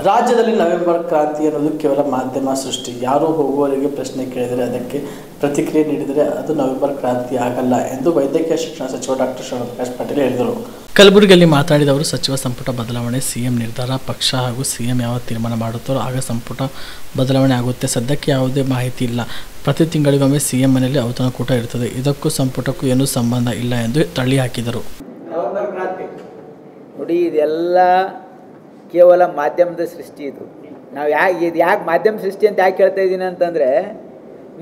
ರಾಜ್ಯದಲ್ಲಿ ನವೆಂಬರ್ ಕ್ರಾಂತಿ ಅನ್ನೋದು ಕೇವಲ ಮಾಧ್ಯಮ ಸೃಷ್ಟಿ. ಯಾರೋ ಹೋಗುವವರಿಗೆ ಪ್ರಶ್ನೆ ಕೇಳಿದರೆ ಅದಕ್ಕೆ ಪ್ರತಿಕ್ರಿಯೆ ನೀಡಿದರೆ ಅದು ನವೆಂಬರ್ ಕ್ರಾಂತಿ ಆಗಲ್ಲ ಎಂದು ವೈದ್ಯಕೀಯ ಶಿಕ್ಷಣ ಸಚಿವ ಡಾಕ್ಟರ್ ಶಿವಪ್ರಕಾಶ್ ಪಾಟೀಲ್ ಹೇಳಿದರು. ಕಲಬುರಗಿಯಲ್ಲಿ ಮಾತನಾಡಿದ ಅವರು ಸಚಿವ ಸಂಪುಟ ಬದಲಾವಣೆ ಸಿಎಂ ನಿರ್ಧಾರ, ಪಕ್ಷ ಹಾಗೂ ಸಿಎಂ ಯಾವ ತೀರ್ಮಾನ ಮಾಡುತ್ತಾರೋ ಆಗ ಸಂಪುಟ ಬದಲಾವಣೆ ಆಗುತ್ತೆ. ಸದ್ಯಕ್ಕೆ ಯಾವುದೇ ಮಾಹಿತಿ ಇಲ್ಲ. ಪ್ರತಿ ತಿಂಗಳಿಗೊಮ್ಮೆ ಸಿಎಂ ಮನೆಯಲ್ಲಿ ಔತಣಕೂಟ ಇರ್ತದೆ. ಇದಕ್ಕೂ ಸಂಪುಟಕ್ಕೂ ಏನೂ ಸಂಬಂಧ ಇಲ್ಲ ಎಂದು ತಳ್ಳಿ ಹಾಕಿದರು. ನೋಡಿ, ಇದೆಲ್ಲ ಕೇವಲ ಮಾಧ್ಯಮದ ಸೃಷ್ಟಿ. ನಾವು ಯಾಕೆ ಮಾಧ್ಯಮ ಸೃಷ್ಟಿ ಅಂತ ಯಾಕೆ ಹೇಳ್ತಾ ಇದ್ದೀನಿ ಅಂತಂದರೆ,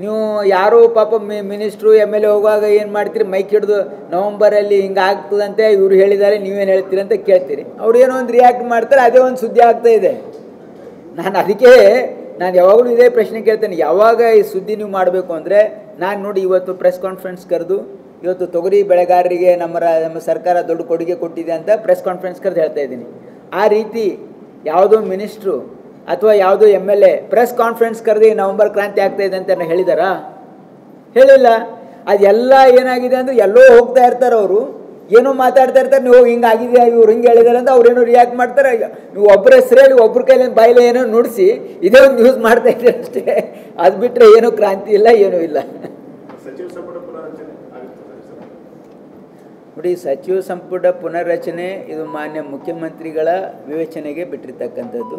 ನೀವು ಯಾರೋ ಪಾಪ ಮಿನಿಸ್ಟ್ರು MLA ಹೋಗುವಾಗ ಏನು ಮಾಡ್ತೀರಿ, ಮೈಕ್ ಹಿಡಿದು ನವಂಬರಲ್ಲಿ ಹಿಂಗೆ ಆಗ್ತದಂತೆ ಇವ್ರು ಹೇಳಿದ್ದಾರೆ ನೀವೇನು ಹೇಳ್ತೀರಿ ಅಂತ ಕೇಳ್ತೀರಿ. ಅವ್ರು ಏನೋ ಒಂದು ರಿಯಾಕ್ಟ್ ಮಾಡ್ತಾರೆ, ಅದೇ ಒಂದು ಸುದ್ದಿ ಆಗ್ತಾ ಇದೆ. ಅದಕ್ಕೆ ನಾನು ಯಾವಾಗಲೂ ಇದೇ ಪ್ರಶ್ನೆ ಕೇಳ್ತೇನೆ, ಯಾವಾಗ ಈ ಸುದ್ದಿ ನೀವು ಮಾಡಬೇಕು ಅಂದರೆ, ನಾನು ನೋಡಿ ಇವತ್ತು ಪ್ರೆಸ್ ಕಾನ್ಫರೆನ್ಸ್ ಕರೆದು ಇವತ್ತು ತೊಗರಿ ಬೆಳೆಗಾರರಿಗೆ ನಮ್ಮ ಸರ್ಕಾರ ದೊಡ್ಡ ಕೊಡುಗೆ ಕೊಟ್ಟಿದೆ ಅಂತ ಪ್ರೆಸ್ ಕಾನ್ಫರೆನ್ಸ್ ಕರೆದು ಹೇಳ್ತಾ ಇದ್ದೀನಿ. ಆ ರೀತಿ ಯಾವುದೋ ಮಿನಿಸ್ಟ್ರು ಅಥವಾ ಯಾವುದೋ MLA ಪ್ರೆಸ್ ಕಾನ್ಫರೆನ್ಸ್ ಕರೆದು ನವಂಬರ್ ಕ್ರಾಂತಿ ಆಗ್ತಾ ಇದೆ ಅಂತ ಹೇಳಿದಾರಾ? ಹೇಳಿಲ್ಲ. ಅದೆಲ್ಲ ಏನಾಗಿದೆ ಅಂದರೆ ಎಲ್ಲೋ ಹೋಗ್ತಾ ಇರ್ತಾರೆ, ಅವರು ಏನೋ ಮಾತಾಡ್ತಾ ಇರ್ತಾರೆ, ನೀವು ಹಿಂಗಾಗಿದೆ ಇವ್ರು ಹಿಂಗೆ ಹೇಳಿದ್ದಾರೆ ಅಂತ ಅವ್ರೇನೋ ರಿಯಾಕ್ಟ್ ಮಾಡ್ತಾರೆ. ನೀವು ಒಬ್ಬರ ಹೆಸರಲ್ಲಿ ಒಬ್ಬರ ಕೈಲಿ ಬಾಯಿಲೆ ಏನೋ ನುಡಿಸಿ ಇದೇ ಒಂದು ನ್ಯೂಸ್ ಮಾಡ್ತಾ ಇದ್ದೀರಿ ಅಷ್ಟೇ. ಅದು ಬಿಟ್ಟರೆ ಏನೂ ಕ್ರಾಂತಿ ಇಲ್ಲ, ಏನೂ ಇಲ್ಲ. ನೋಡಿ, ಸಚಿವ ಸಂಪುಟ ಪುನರ್ರಚನೆ ಇದು ಮಾನ್ಯ ಮುಖ್ಯಮಂತ್ರಿಗಳ ವಿವೇಚನೆಗೆ ಬಿಟ್ಟಿರ್ತಕ್ಕಂಥದ್ದು.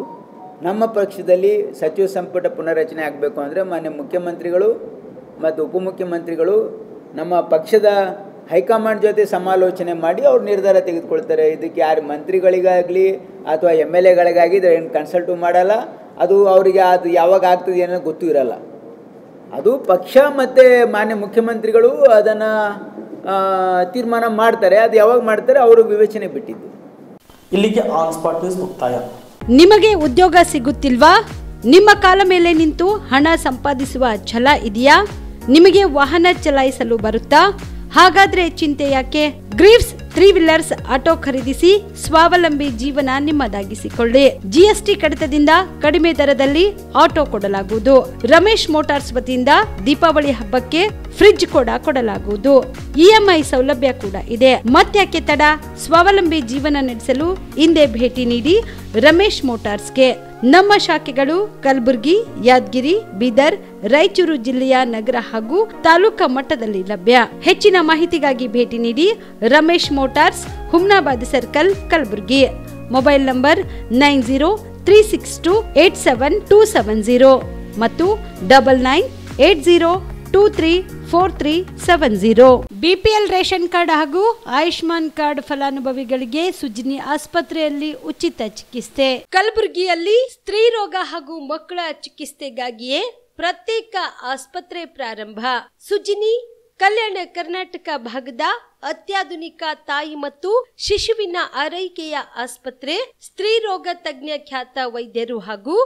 ನಮ್ಮ ಪಕ್ಷದಲ್ಲಿ ಸಚಿವ ಸಂಪುಟ ಪುನರ್ರಚನೆ ಆಗಬೇಕು ಅಂದರೆ ಮಾನ್ಯ ಮುಖ್ಯಮಂತ್ರಿಗಳು ಮತ್ತು ಉಪಮುಖ್ಯಮಂತ್ರಿಗಳು ನಮ್ಮ ಪಕ್ಷದ ಹೈಕಮಾಂಡ್ ಜೊತೆ ಸಮಾಲೋಚನೆ ಮಾಡಿ ಅವ್ರು ನಿರ್ಧಾರ ತೆಗೆದುಕೊಳ್ತಾರೆ. ಇದಕ್ಕೆ ಯಾರು ಮಂತ್ರಿಗಳಿಗಾಗಲಿ ಅಥವಾ MLAಗಳಿಗಾಗಲಿ ಏನು ಕನ್ಸಲ್ಟು ಮಾಡಲ್ಲ. ಅದು ಅವರಿಗೆ ಅದು ಯಾವಾಗ ಆಗ್ತದೆ ಅನ್ನೋ ಗೊತ್ತೂ ಇರಲ್ಲ. ಅದು ಪಕ್ಷ ಮತ್ತು ಮಾನ್ಯ ಮುಖ್ಯಮಂತ್ರಿಗಳು ಅದನ್ನು ತೀರ್ಮಾನ ಮಾಡ್ತಾರೆ. ಅದು ಯಾವಾಗ ಮಾಡ್ತಾರೆ ಅವರು ವಿವೇಚನೆ ಬಿಟ್ಟಿದ್ದು. ಇಲ್ಲಿಗೆ ಆನ್ ಸ್ಪಾಟ್ ನ್ಯೂಸ್ ಮುಕ್ತಾಯ. ನಿಮಗೆ ಉದ್ಯೋಗ ಸಿಗುತ್ತಿಲ್ವಾ? ನಿಮ್ಮ ಕಾಲ ಮೇಲೆ ನಿಂತು ಹಣ ಸಂಪಾದಿಸುವ ಛಲ ಇದೆಯಾ? ನಿಮಗೆ ವಾಹನ ಚಲಾಯಿಸಲು ಬರುತ್ತಾ? ಹಾಗಾದ್ರೆ ಚಿಂತೆ ಯಾಕೆ? ಗ್ರೀವ್ಸ್ 3 ವೀಲರ್ಸ್ ಆಟೋ ಖರೀದಿಸಿ ಸ್ವಾವಲಂಬಿ ಜೀವನ ನಿಮ್ಮದಾಗಿಸಿಕೊಳ್ಳಿ. GST ಕಡಿತದಿಂದ ಕಡಿಮೆ ದರದಲ್ಲಿ ಆಟೋ ಕೊಡಲಾಗುವುದು. ರಮೇಶ್ ಮೋಟಾರ್ಸ್ ವತಿಯಿಂದ ದೀಪಾವಳಿ ಹಬ್ಬಕ್ಕೆ ಫ್ರಿಡ್ಜ್ ಕೂಡ ಕೊಡಲಾಗುವುದು. EMI ಸೌಲಭ್ಯ ಕೂಡ ಇದೆ. ಮತ್ತ್ಯಾಕೆ ತಡ? ಸ್ವಾವಲಂಬಿ ಜೀವನ ನಡೆಸಲು ಹಿಂದೆ ಭೇಟಿ ನೀಡಿ ರಮೇಶ್ ಮೋಟಾರ್ಸ್ಗೆ. ನಮ್ಮ ಶಾಖೆಗಳು ಕಲಬುರಗಿ, ಯಾದಗಿರಿ, ಬೀದರ್, ರಾಯಚೂರು ಜಿಲ್ಲೆಯ ನಗರ ಹಾಗೂ ತಾಲೂಕಾ ಮಟ್ಟದಲ್ಲಿ ಲಭ್ಯ. ಹೆಚ್ಚಿನ ಮಾಹಿತಿಗಾಗಿ ಭೇಟಿ ನೀಡಿ Ramesh motors, Humnabad circle, Kalaburagi. Mobile number 9036287270 ಮತ್ತು 9980234370. BPL ರೇಷನ್ ಕಾರ್ಡ್ ಹಾಗೂ ಆಯುಷ್ಮಾನ್ ಕಾರ್ಡ್ ಫಲಾನುಭವಿಗಳಿಗೆ ಸುಜಿನಿ ಆಸ್ಪತ್ರೆಯಲ್ಲಿ ಉಚಿತ ಚಿಕಿತ್ಸೆ. ಕಲಬುರಗಿಯಲ್ಲಿ ಸ್ತ್ರೀ ರೋಗ ಹಾಗೂ ಮಕ್ಕಳ ಚಿಕಿತ್ಸೆಗಾಗಿಯೇ ಪ್ರತ್ಯೇಕ ಆಸ್ಪತ್ರೆ ಪ್ರಾರಂಭ. ಸುಜಿನಿ ಕಲ್ಯಾಣ ಕರ್ನಾಟಕ ಭಾಗದ ಅತ್ಯಾಧುನಿಕ ತಾಯಿ ಮತ್ತು ಶಿಶುವಿನ ಆರೈಕೆಯ ಆಸ್ಪತ್ರೆ. ಸ್ತ್ರೀ ರೋಗ ತಜ್ಞ ಖ್ಯಾತ ವೈದ್ಯರು ಹಾಗೂ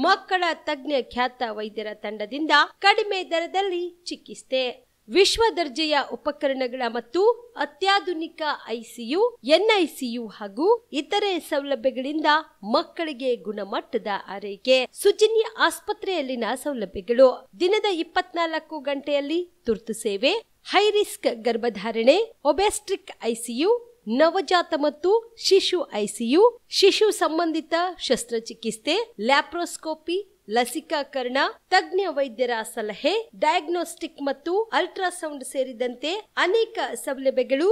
ಮಕ್ಕಳ ತಜ್ಞ ಖ್ಯಾತ ವೈದ್ಯರ ತಂಡದಿಂದ ಕಡಿಮೆ ದರದಲ್ಲಿ ಚಿಕಿತ್ಸೆ. ವಿಶ್ವ ದರ್ಜೆಯ ಉಪಕರಣಗಳ ಮತ್ತು ಅತ್ಯಾಧುನಿಕ ICU, NICU ಹಾಗೂ ಇತರೆ ಸೌಲಭ್ಯಗಳಿಂದ ಮಕ್ಕಳಿಗೆ ಗುಣಮಟ್ಟದ ಆರೈಕೆ. ಸುಜಿನಿ ಆಸ್ಪತ್ರೆಯಲ್ಲಿನ ಸೌಲಭ್ಯಗಳು: ದಿನದ 24 ಗಂಟೆಯಲ್ಲಿ ತುರ್ತು ಸೇವೆ, ಹೈ ರಿಸ್ಕ್ ಗರ್ಭಧಾರಣೆ, ಒಬೆಸ್ಟ್ರಿಕ್ ICU, ನವಜಾತ ಮತ್ತು ಶಿಶು ICU, ಶಿಶು ಸಂಬಂಧಿತ ಶಸ್ತ್ರಚಿಕಿತ್ಸೆ, ಲ್ಯಾಪ್ರೋಸ್ಕೋಪಿ, ಲಸಿಕಾಕರಣ, ತಜ್ಞ ವೈದ್ಯರ ಸಲಹೆ, ಡಯಾಗ್ನೋಸ್ಟಿಕ್ ಮತ್ತು ಅಲ್ಟ್ರಾಸೌಂಡ್ ಸೇರಿದಂತೆ ಅನೇಕ ಸೌಲಭ್ಯಗಳು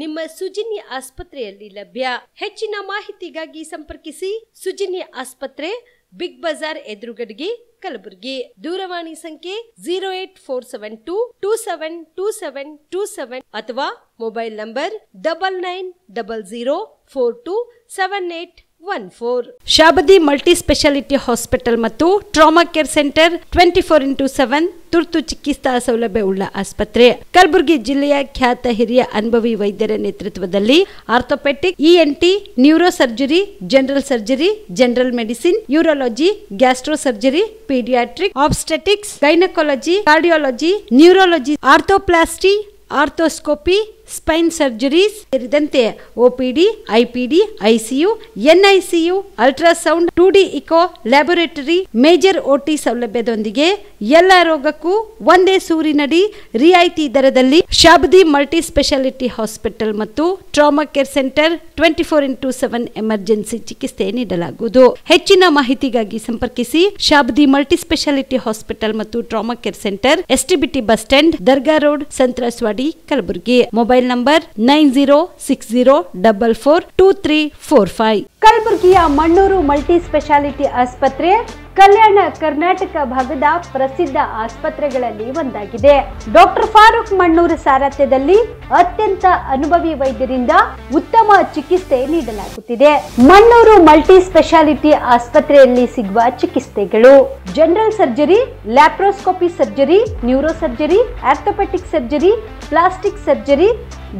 ನಿಮ್ಮ ಸುಜಿನಿ ಆಸ್ಪತ್ರೆಯಲ್ಲಿ ಲಭ್ಯ. ಹೆಚ್ಚಿನ ಮಾಹಿತಿಗಾಗಿ ಸಂಪರ್ಕಿಸಿ ಸುಜಿನಿ ಆಸ್ಪತ್ರೆ, ಬಿಗ್ ಬಜಾರ್ ಎದುರುಗಡೆಗೆ, ಕಲಬುರಗಿ. ದೂರವಾಣಿ ಸಂಖ್ಯೆ 08472272727 ಅಥವಾ mobile number 9900427814. Shabadi multi speciality hospital ಮತ್ತು ಟ್ರಾಮಾ ಕೇರ್ ಸೆಂಟರ್ 24x7 ತುರ್ತು ಚಿಕಿತ್ಸಾ ಸೌಲಭ್ಯ ಉಳ್ಳ ಆಸ್ಪತ್ರೆ. ಕಲಬುರಗಿ ಜಿಲ್ಲೆಯ ಖ್ಯಾತ ಹಿರಿಯ ಅನುಭವಿ ವೈದ್ಯರ ನೇತೃತ್ವದಲ್ಲಿ orthopaedic, ENT, neuro surgery, general surgery, general medicine, urology, gastro surgery, paediatric, obstetrics, gynaecology, cardiology, neurology, arthroplasty, arthroscopy, spine surgeries ಸೇರಿದಂತೆ OPD, IPD, ICU, NICU, ultrasound, 2D echo, laboratory, major OT ಸೌಲಭ್ಯದೊಂದಿಗೆ ಎಲ್ಲ ರೋಗಕ್ಕೂ ಒಂದೇ ಸೂರಿನಡಿ ರಿಯಾಯಿತಿ ದರದಲ್ಲಿ ಶಾಬದಿ ಮಲ್ಟಿ ಸ್ಪೆಷಾಲಿಟಿ ಹಾಸ್ಪಿಟಲ್ ಮತ್ತು trauma care centre 24x7 emergency ಚಿಕಿತ್ಸೆ ನೀಡಲಾಗುವುದು. ಹೆಚ್ಚಿನ ಮಾಹಿತಿಗಾಗಿ ಸಂಪರ್ಕಿಸಿ ಶಾಬದಿ ಮಲ್ಟಿ ಸ್ಪೆಷಾಲಿಟಿ ಹಾಸ್ಪಿಟಲ್ ಮತ್ತು trauma care centre, STBT bus stand, Dargah road, ಸಂತ್ರಸ್ವಾಡಿ, Kalaburagi. Mobile number 9060442345. ಕಲಬುರಗಿಯ ಮಣ್ಣೂರು ಮಲ್ಟಿ ಸ್ಪೆಷಾಲಿಟಿ ಆಸ್ಪತ್ರೆ ಕಲ್ಯಾಣ ಕರ್ನಾಟಕ ಭಾಗದ ಪ್ರಸಿದ್ಧ ಆಸ್ಪತ್ರೆಗಳಲ್ಲಿ ಒಂದಾಗಿದೆ. ಡಾಕ್ಟರ್ ಫಾರೂಕ್ ಮಣ್ಣೂರು ಸಾರಥ್ಯದಲ್ಲಿ ಅತ್ಯಂತ ಅನುಭವಿ ವೈದ್ಯರಿಂದ ಉತ್ತಮ ಚಿಕಿತ್ಸೆ ನೀಡಲಾಗುತ್ತಿದೆ. ಮಣ್ಣೂರು ಮಲ್ಟಿ ಸ್ಪೆಷಾಲಿಟಿ ಆಸ್ಪತ್ರೆಯಲ್ಲಿ ಸಿಗುವ ಚಿಕಿತ್ಸೆಗಳು: general surgery, laparoscopy surgery, neuro surgery, orthopaedic surgery, plastic surgery,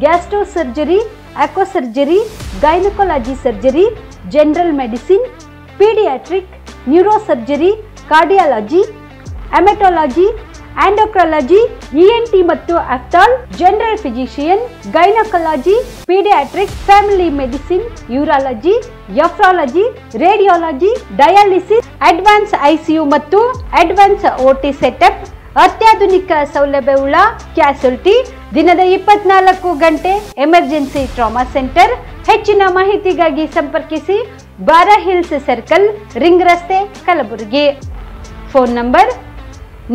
gastro surgery, aqua surgery, gynaecology surgery, general medicine, paediatric, neuro surgery, cardiology, haematology, endocrinology, ENT ಮತ್ತು ophthal, general physician, gynaecology, paediatric, family medicine, urology, nephrology, radiology, dialysis, advance ICU ಮತ್ತು advance OT setup, ಅತ್ಯಾಧುನಿಕ ಸೌಲಭ್ಯವುಳ್ಳ ಕ್ಯಾಸುಲಿಟಿ, ದಿನದ 24 ಗಂಟೆ emergency trauma centre. ಹೆಚ್ಚಿನ ಮಾಹಿತಿಗಾಗಿ ಸಂಪರ್ಕಿಸಿ ಬಾರಾ hills circle, ring ರಸ್ತೆ, Kalaburagi. Phone number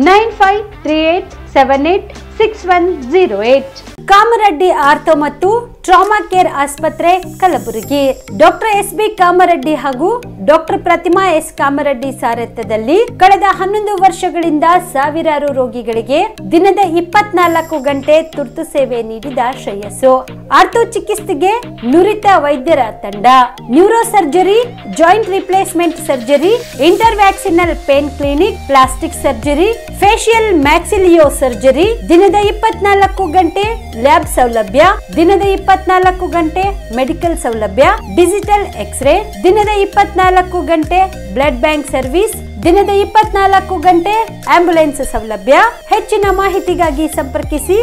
9538786108. Kamareddy ortho ಮತ್ತು ಟ್ರಾಮಾ ಕೇರ್ ಆಸ್ಪತ್ರೆ, ಕಲಬುರಗಿ. ಡಾಕ್ಟರ್ SB ಕಾಮರೆಡ್ಡಿ ಹಾಗೂ ಡಾಕ್ಟರ್ ಪ್ರತಿಮಾ S ಕಾಮರೆಡ್ಡಿ ಸಾರಥ್ಯದಲ್ಲಿ ಕಳೆದ 11 ವರ್ಷಗಳಿಂದ ಸಾವಿರಾರು ರೋಗಿಗಳಿಗೆ ದಿನದ 24 ಗಂಟೆ ತುರ್ತು ಸೇವೆ ನೀಡಿದ ಶ್ರೇಯಸ್ಸು. ಆರ್ಥೋ ಚಿಕಿತ್ಸೆಗೆ ನುರಿತ ವೈದ್ಯರ ತಂಡ, neuro surgery, joint replacement surgery, interventional pain clinic, plastic surgery, facial maxillo surgery, ದಿನದ 24 ಗಂಟೆ ಲ್ಯಾಬ್ ಸೌಲಭ್ಯ, ದಿನದ 24 ಗಂಟೆ ಮೆಡಿಕಲ್ ಸೌಲಭ್ಯ, ಡಿಜಿಟಲ್ ಎಕ್ಸ್ರೇ, ದಿನದ 24 ಗಂಟೆ ಬ್ಲಡ್ ಬ್ಯಾಂಕ್ ಸರ್ವಿಸ್, ದಿನದ 24 ಗಂಟೆ ಆಂಬ್ಯುಲೆನ್ಸ್ ಸೌಲಭ್ಯ. ಹೆಚ್ಚಿನ ಮಾಹಿತಿಗಾಗಿ ಸಂಪರ್ಕಿಸಿ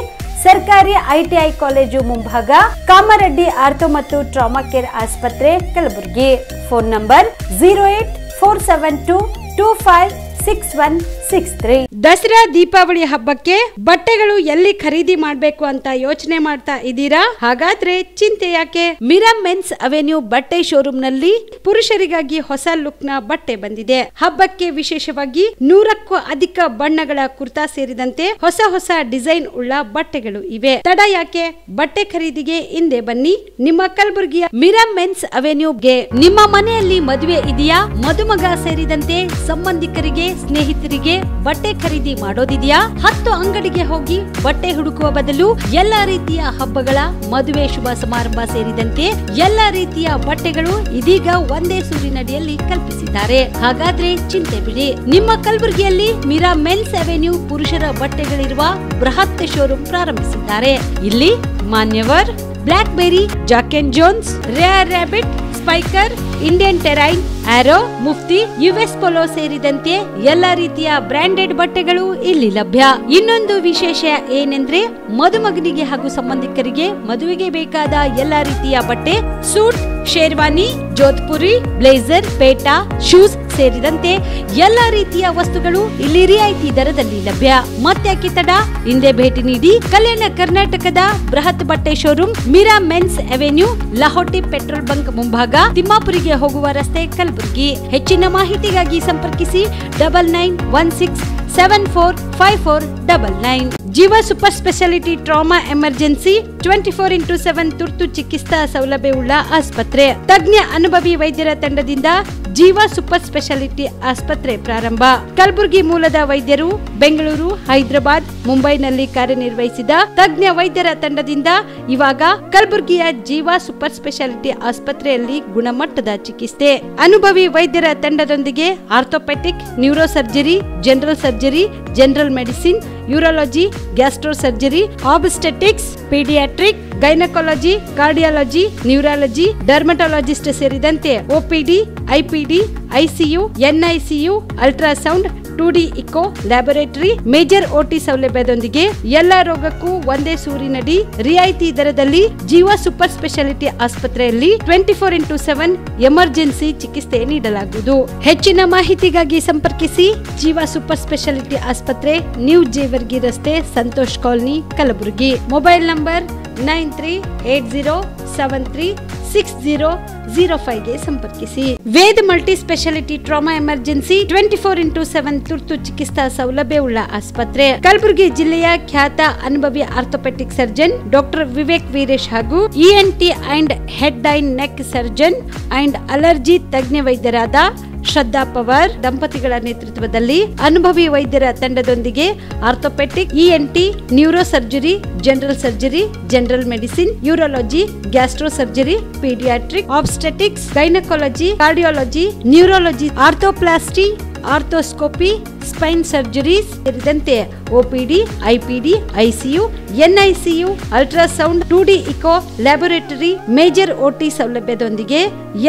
ಸರ್ಕಾರಿ ITI ಕಾಲೇಜು ಮುಂಭಾಗ, ಕಾಮರೆಡ್ಡಿ ಆರ್ಥೋ ಮತ್ತು ಟ್ರಾಮಾ ಕೇರ್ ಆಸ್ಪತ್ರೆ, ಕಲಬುರಗಿ. Phone number 08472256163. ದಸರಾ ದೀಪಾವಳಿ ಹಬ್ಬಕ್ಕೆ ಬಟ್ಟೆಗಳು ಎಲ್ಲಿ ಖರೀದಿ ಮಾಡಬೇಕು ಅಂತ ಯೋಚನೆ ಮಾಡ್ತಾ ಇದ್ದೀರಾ? ಹಾಗಾದ್ರೆ ಚಿಂತೆ ಯಾಕೆ? ಮಿರಾ ಮೆನ್ಸ್ ಅವೆನ್ಯೂ ಬಟ್ಟೆ ಶೋರೂಮ್ ನಲ್ಲಿ ಪುರುಷರಿಗಾಗಿ ಹೊಸ ಲುಕ್ ನ ಬಟ್ಟೆ ಬಂದಿದೆ. ಹಬ್ಬಕ್ಕೆ ವಿಶೇಷವಾಗಿ 100ಕ್ಕೂ ಅಧಿಕ ಬಣ್ಣಗಳ ಕುರ್ತಾ ಸೇರಿದಂತೆ ಹೊಸ ಹೊಸ ಡಿಸೈನ್ ಉಳ್ಳ ಬಟ್ಟೆಗಳು ಇವೆ. ತಡ ಯಾಕೆ? ಬಟ್ಟೆ ಖರೀದಿಗೆ ಹಿಂದೆ ಬನ್ನಿ ನಿಮ್ಮ ಕಲಬುರಗಿಯ ಮಿರಾ ಮೆನ್ಸ್ ಅವೆನ್ಯೂಗೆ. ನಿಮ್ಮ ಮನೆಯಲ್ಲಿ ಮದುವೆ ಇದೆಯಾ? ಮದುಮಗ ಸೇರಿದಂತೆ ಸಂಬಂಧಿಕರಿಗೆ, ಸ್ನೇಹಿತರಿಗೆ ಬಟ್ಟೆ ಖರೀದಿ ಮಾಡೋದಿದೆಯಾ? 10 ಅಂಗಡಿಗೆ ಹೋಗಿ ಬಟ್ಟೆ ಹುಡುಕುವ ಬದಲು ಎಲ್ಲಾ ರೀತಿಯ ಹಬ್ಬಗಳ, ಮದುವೆ, ಶುಭ ಸಮಾರಂಭ ಸೇರಿದಂತೆ ಎಲ್ಲಾ ರೀತಿಯ ಬಟ್ಟೆಗಳು ಇದೀಗ ಒಂದೇ ಸೂರಿನಡಿಯಲ್ಲಿ ಕಲ್ಪಿಸಿದ್ದಾರೆ. ಹಾಗಾದ್ರೆ ಚಿಂತೆ ಬಿಡಿ. ನಿಮ್ಮ ಕಲಬುರಗಿಯಲ್ಲಿ ಮಿರಾ ಮೆನ್ಸ್ ಅವೆನ್ಯೂ ಪುರುಷರ ಬಟ್ಟೆಗಳಿರುವ ಬೃಹತ್ ಶೋರೂಮ್ ಪ್ರಾರಂಭಿಸಿದ್ದಾರೆ. ಇಲ್ಲಿ Manyavar, block berry, Jack and Jones, Rare Rabbit, Spykar, Indian Terrain, Arrow, Mufti, US Polo ಸೇರಿದಂತೆ ಎಲ್ಲಾ ರೀತಿಯ ಬ್ರಾಂಡೆಡ್ ಬಟ್ಟೆಗಳು ಇಲ್ಲಿ ಲಭ್ಯ. ಇನ್ನೊಂದು ವಿಶೇಷ ಏನೆಂದ್ರೆ ಮದುಮಗನಿಗೆ ಹಾಗೂ ಸಂಬಂಧಿಕರಿಗೆ ಮದುವೆಗೆ ಬೇಕಾದ ಎಲ್ಲಾ ರೀತಿಯ ಬಟ್ಟೆ, ಸೂಟ್, ಶೇರ್ವಾನಿ, ಜೋಧ್ಪುರಿ, ಬ್ಲೇಸರ್, ಪೇಟಾ, ಶೂಸ್ ಸೇರಿದಂತೆ ಎಲ್ಲಾ ರೀತಿಯ ವಸ್ತುಗಳು ಇಲ್ಲಿ ರಿಯಾಯಿತಿ ದರದಲ್ಲಿ ಲಭ್ಯ. ಮತ್ತ್ಯಾಕೆ ತಡ? ಹಿಂದೆ ಭೇಟಿ ನೀಡಿ ಕಲ್ಯಾಣ ಕರ್ನಾಟಕದ ಬೃಹತ್ ಬಟ್ಟೆ showroom Mira men's avenue, Lahoti petrol bunk ಮುಂಭಾಗ, ತಿಮ್ಮಾಪುರಿಗೆ ಹೋಗುವ ರಸ್ತೆ, ಕಲಬುರಗಿ. ಹೆಚ್ಚಿನ ಮಾಹಿತಿಗಾಗಿ ಸಂಪರ್ಕಿಸಿ 9916745499. ಜೀವ super speciality trauma emergency 24x7 ತುರ್ತು ಚಿಕಿತ್ಸಾ ಸೌಲಭ್ಯವುಳ್ಳ ಆಸ್ಪತ್ರೆ. ತಜ್ಞ ಅನುಭವಿ ವೈದ್ಯರ ತಂಡದಿಂದ ಜೀವ ಸೂಪರ್ ಸ್ಪೆಷಾಲಿಟಿ ಆಸ್ಪತ್ರೆ ಪ್ರಾರಂಭ. ಕಲಬುರಗಿ ಮೂಲದ ವೈದ್ಯರು ಬೆಂಗಳೂರು, ಹೈದರಾಬಾದ್, ಮುಂಬೈನಲ್ಲಿ ಕಾರ್ಯನಿರ್ವಹಿಸಿದ ತಜ್ಞ ವೈದ್ಯರ ತಂಡದಿಂದ ಇವಾಗ ಕಲಬುರಗಿಯ ಜೀವ ಸೂಪರ್ ಸ್ಪೆಷಾಲಿಟಿ ಆಸ್ಪತ್ರೆಯಲ್ಲಿ ಗುಣಮಟ್ಟದ ಚಿಕಿತ್ಸೆ. ಅನುಭವಿ ವೈದ್ಯರ ತಂಡದೊಂದಿಗೆ orthopaedic, neuro surgery, general surgery, general medicine, urology, gastro surgery, obstetrics, paediatric, gynaecology, cardiology, neurology, dermatologist ಸೇರಿದಂತೆ OPD, IPD, ICU, NICU, ultrasound, 2D echo laboratory, major OT ಸೌಲಭ್ಯದೊಂದಿಗೆ ಎಲ್ಲಾ ರೋಗಕ್ಕೂ ಒಂದೇ ಸೂರಿನಡಿ ರಿಯಾಯಿತಿ ದರದಲ್ಲಿ ಜೀವ ಸೂಪರ್ ಸ್ಪೆಷಾಲಿಟಿ ಆಸ್ಪತ್ರೆಯಲ್ಲಿ 24x7 ಎಮರ್ಜೆನ್ಸಿ ಚಿಕಿತ್ಸೆ ನೀಡಲಾಗುವುದು. ಹೆಚ್ಚಿನ ಮಾಹಿತಿಗಾಗಿ ಸಂಪರ್ಕಿಸಿ ಜೀವ ಸೂಪರ್ ಸ್ಪೆಷಾಲಿಟಿ ಆಸ್ಪತ್ರೆ, ನ್ಯೂ ಜೇವರ್ಗಿ ರಸ್ತೆ, Santosh colony, Kalaburagi. Mobile number 9380736005 ಗೆ ಸಂಪರ್ಕಿಸಿ. Veda multi speciality trauma emergency 24x7 ತುರ್ತು ಚಿಕಿತ್ಸಾ ಸೌಲಭ್ಯವುಳ್ಳ ಆಸ್ಪತ್ರೆ. ಕಲಬುರಗಿ ಜಿಲ್ಲೆಯ ಖ್ಯಾತ ಅನುಭವಿ orthopaedic surgeon doctor Vivek Veeresh ಹಾಗೂ ENT and head and neck surgeon and allergy ತಜ್ಞ ವೈದ್ಯರಾದ ಶ್ರದ್ಧಾ ಪವಾರ್ ದಂಪತಿಗಳ ನೇತೃತ್ವದಲ್ಲಿ ಅನುಭವಿ ವೈದ್ಯರ ತಂಡದೊಂದಿಗೆ orthopaedic, ENT, neuro surgery, general surgery, general medicine, urology, gastro surgery, paediatric, obstetrics, gynaecology, cardiology, neurology, arthroplasty, arthroscopy, spine surgeries ಸೇರಿದಂತೆ OPD, IPD, ICU, NICU, ultrasound, 2D echo laboratory, major OT ಸೌಲಭ್ಯದೊಂದಿಗೆ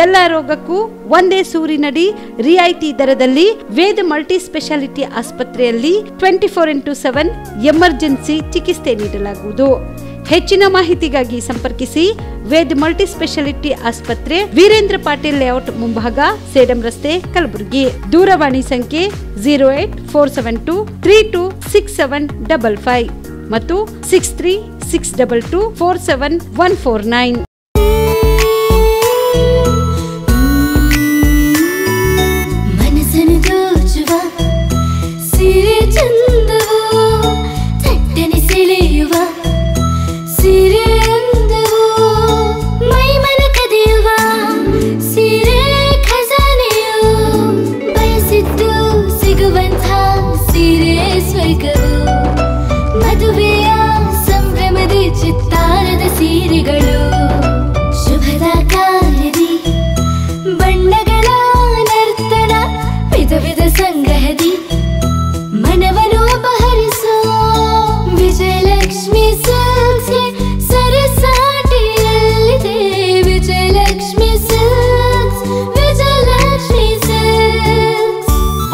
ಎಲ್ಲ ರೋಗಕ್ಕೂ ಒಂದೇ ಸೂರಿನಡಿ ರಿಯಾಯಿತಿ ದರದಲ್ಲಿ ವೇದ ಮಲ್ಟಿ ಸ್ಪೆಷಾಲಿಟಿ ಆಸ್ಪತ್ರೆಯಲ್ಲಿ 24x7 emergency ಚಿಕಿತ್ಸೆ ನೀಡಲಾಗುವುದು. ಹೆಚ್ಚಿನ ಮಾಹಿತಿಗಾಗಿ ಸಂಪರ್ಕಿಸಿ ವೇದ್ ಮಲ್ಟಿ ಸ್ಪೆಷಾಲಿಟಿ ಆಸ್ಪತ್ರೆ, ವೀರೇಂದ್ರ ಪಾಟೀಲ್ ಲೇಔಟ್ ಮುಂಭಾಗ, ಸೇಡಂ ರಸ್ತೆ, ಕಲಬುರಗಿ. ದೂರವಾಣಿ ಸಂಖ್ಯೆ 08472326755 ಮತ್ತು 6362247149.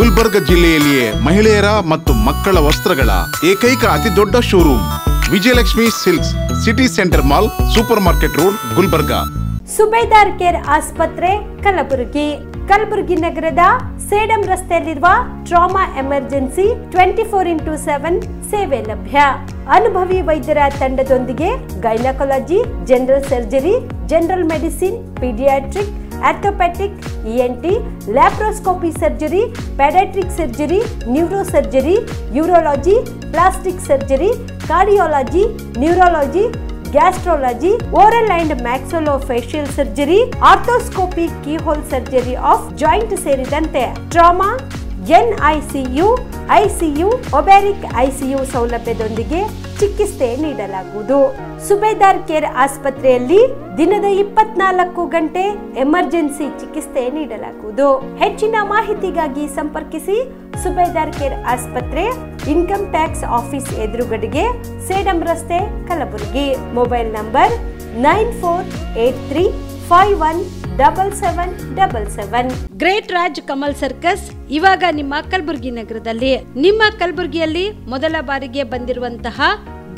ಗುಲ್ಬರ್ಗ ಜಿಲ್ಲೆಯಲ್ಲಿಯೇ ಮಹಿಳೆಯರ ಮತ್ತು ಮಕ್ಕಳ ವಸ್ತ್ರಗಳ ಏಕೈಕ ಅತಿ ದೊಡ್ಡ showroom Vijayalakshmi silks, city centre mall, super market road, Gulbarga. Subedar care ಆಸ್ಪತ್ರೆ, ಕಲಬುರಗಿ. ಕಲಬುರಗಿ ನಗರದ ಸೇಡಂ ರಸ್ತೆಯಲ್ಲಿರುವ ಟ್ರಾಮಾ ಎಮರ್ಜೆನ್ಸಿ 24x7 ಸೇವೆ ಲಭ್ಯ. ಅನುಭವಿ ವೈದ್ಯರ ತಂಡದೊಂದಿಗೆ gynaecology, general surgery, general medicine, paediatric, orthopaedic, ENT, laparoscopy surgery, paediatric surgery, neuro surgery, urology, plastic surgery, cardiology, neurology, gastrology, oral and maxillofacial surgery, arthroscopy, keyhole surgery of joint ಸೇರಿದಂತೆ trauma, NICU, ICU, ಒಬ್ಯಾರಿಕ್ ICU ಸೌಲಭ್ಯದೊಂದಿಗೆ ಚಿಕಿತ್ಸೆ ನೀಡಲಾಗುವುದು. ಸುಬೇದಾರ್ care ಆಸ್ಪತ್ರೆಯಲ್ಲಿ ದಿನದ 24 ಗಂಟೆ emergency ಚಿಕಿತ್ಸೆ ನೀಡಲಾಗುವುದು. ಹೆಚ್ಚಿನ ಮಾಹಿತಿಗಾಗಿ ಸಂಪರ್ಕಿಸಿ ಸುಬೇದಾರ್ ಕೇರ್ ಆಸ್ಪತ್ರೆ, ಇನ್ಕಮ್ ಟ್ಯಾಕ್ಸ್ ಆಫೀಸ್ ಎದುರುಗಡೆಗೆ, ಸೇಡಂ ರಸ್ತೆ, Kalaburagi. Mobile number 9483517777. Great Raj Kamal circus ಇವಾಗ ನಿಮ್ಮ ಕಲಬುರಗಿ ನಗರದಲ್ಲಿ. ನಿಮ್ಮ ಕಲಬುರಗಿಯಲ್ಲಿ ಮೊದಲ ಬಾರಿಗೆ ಬಂದಿರುವಂತಹ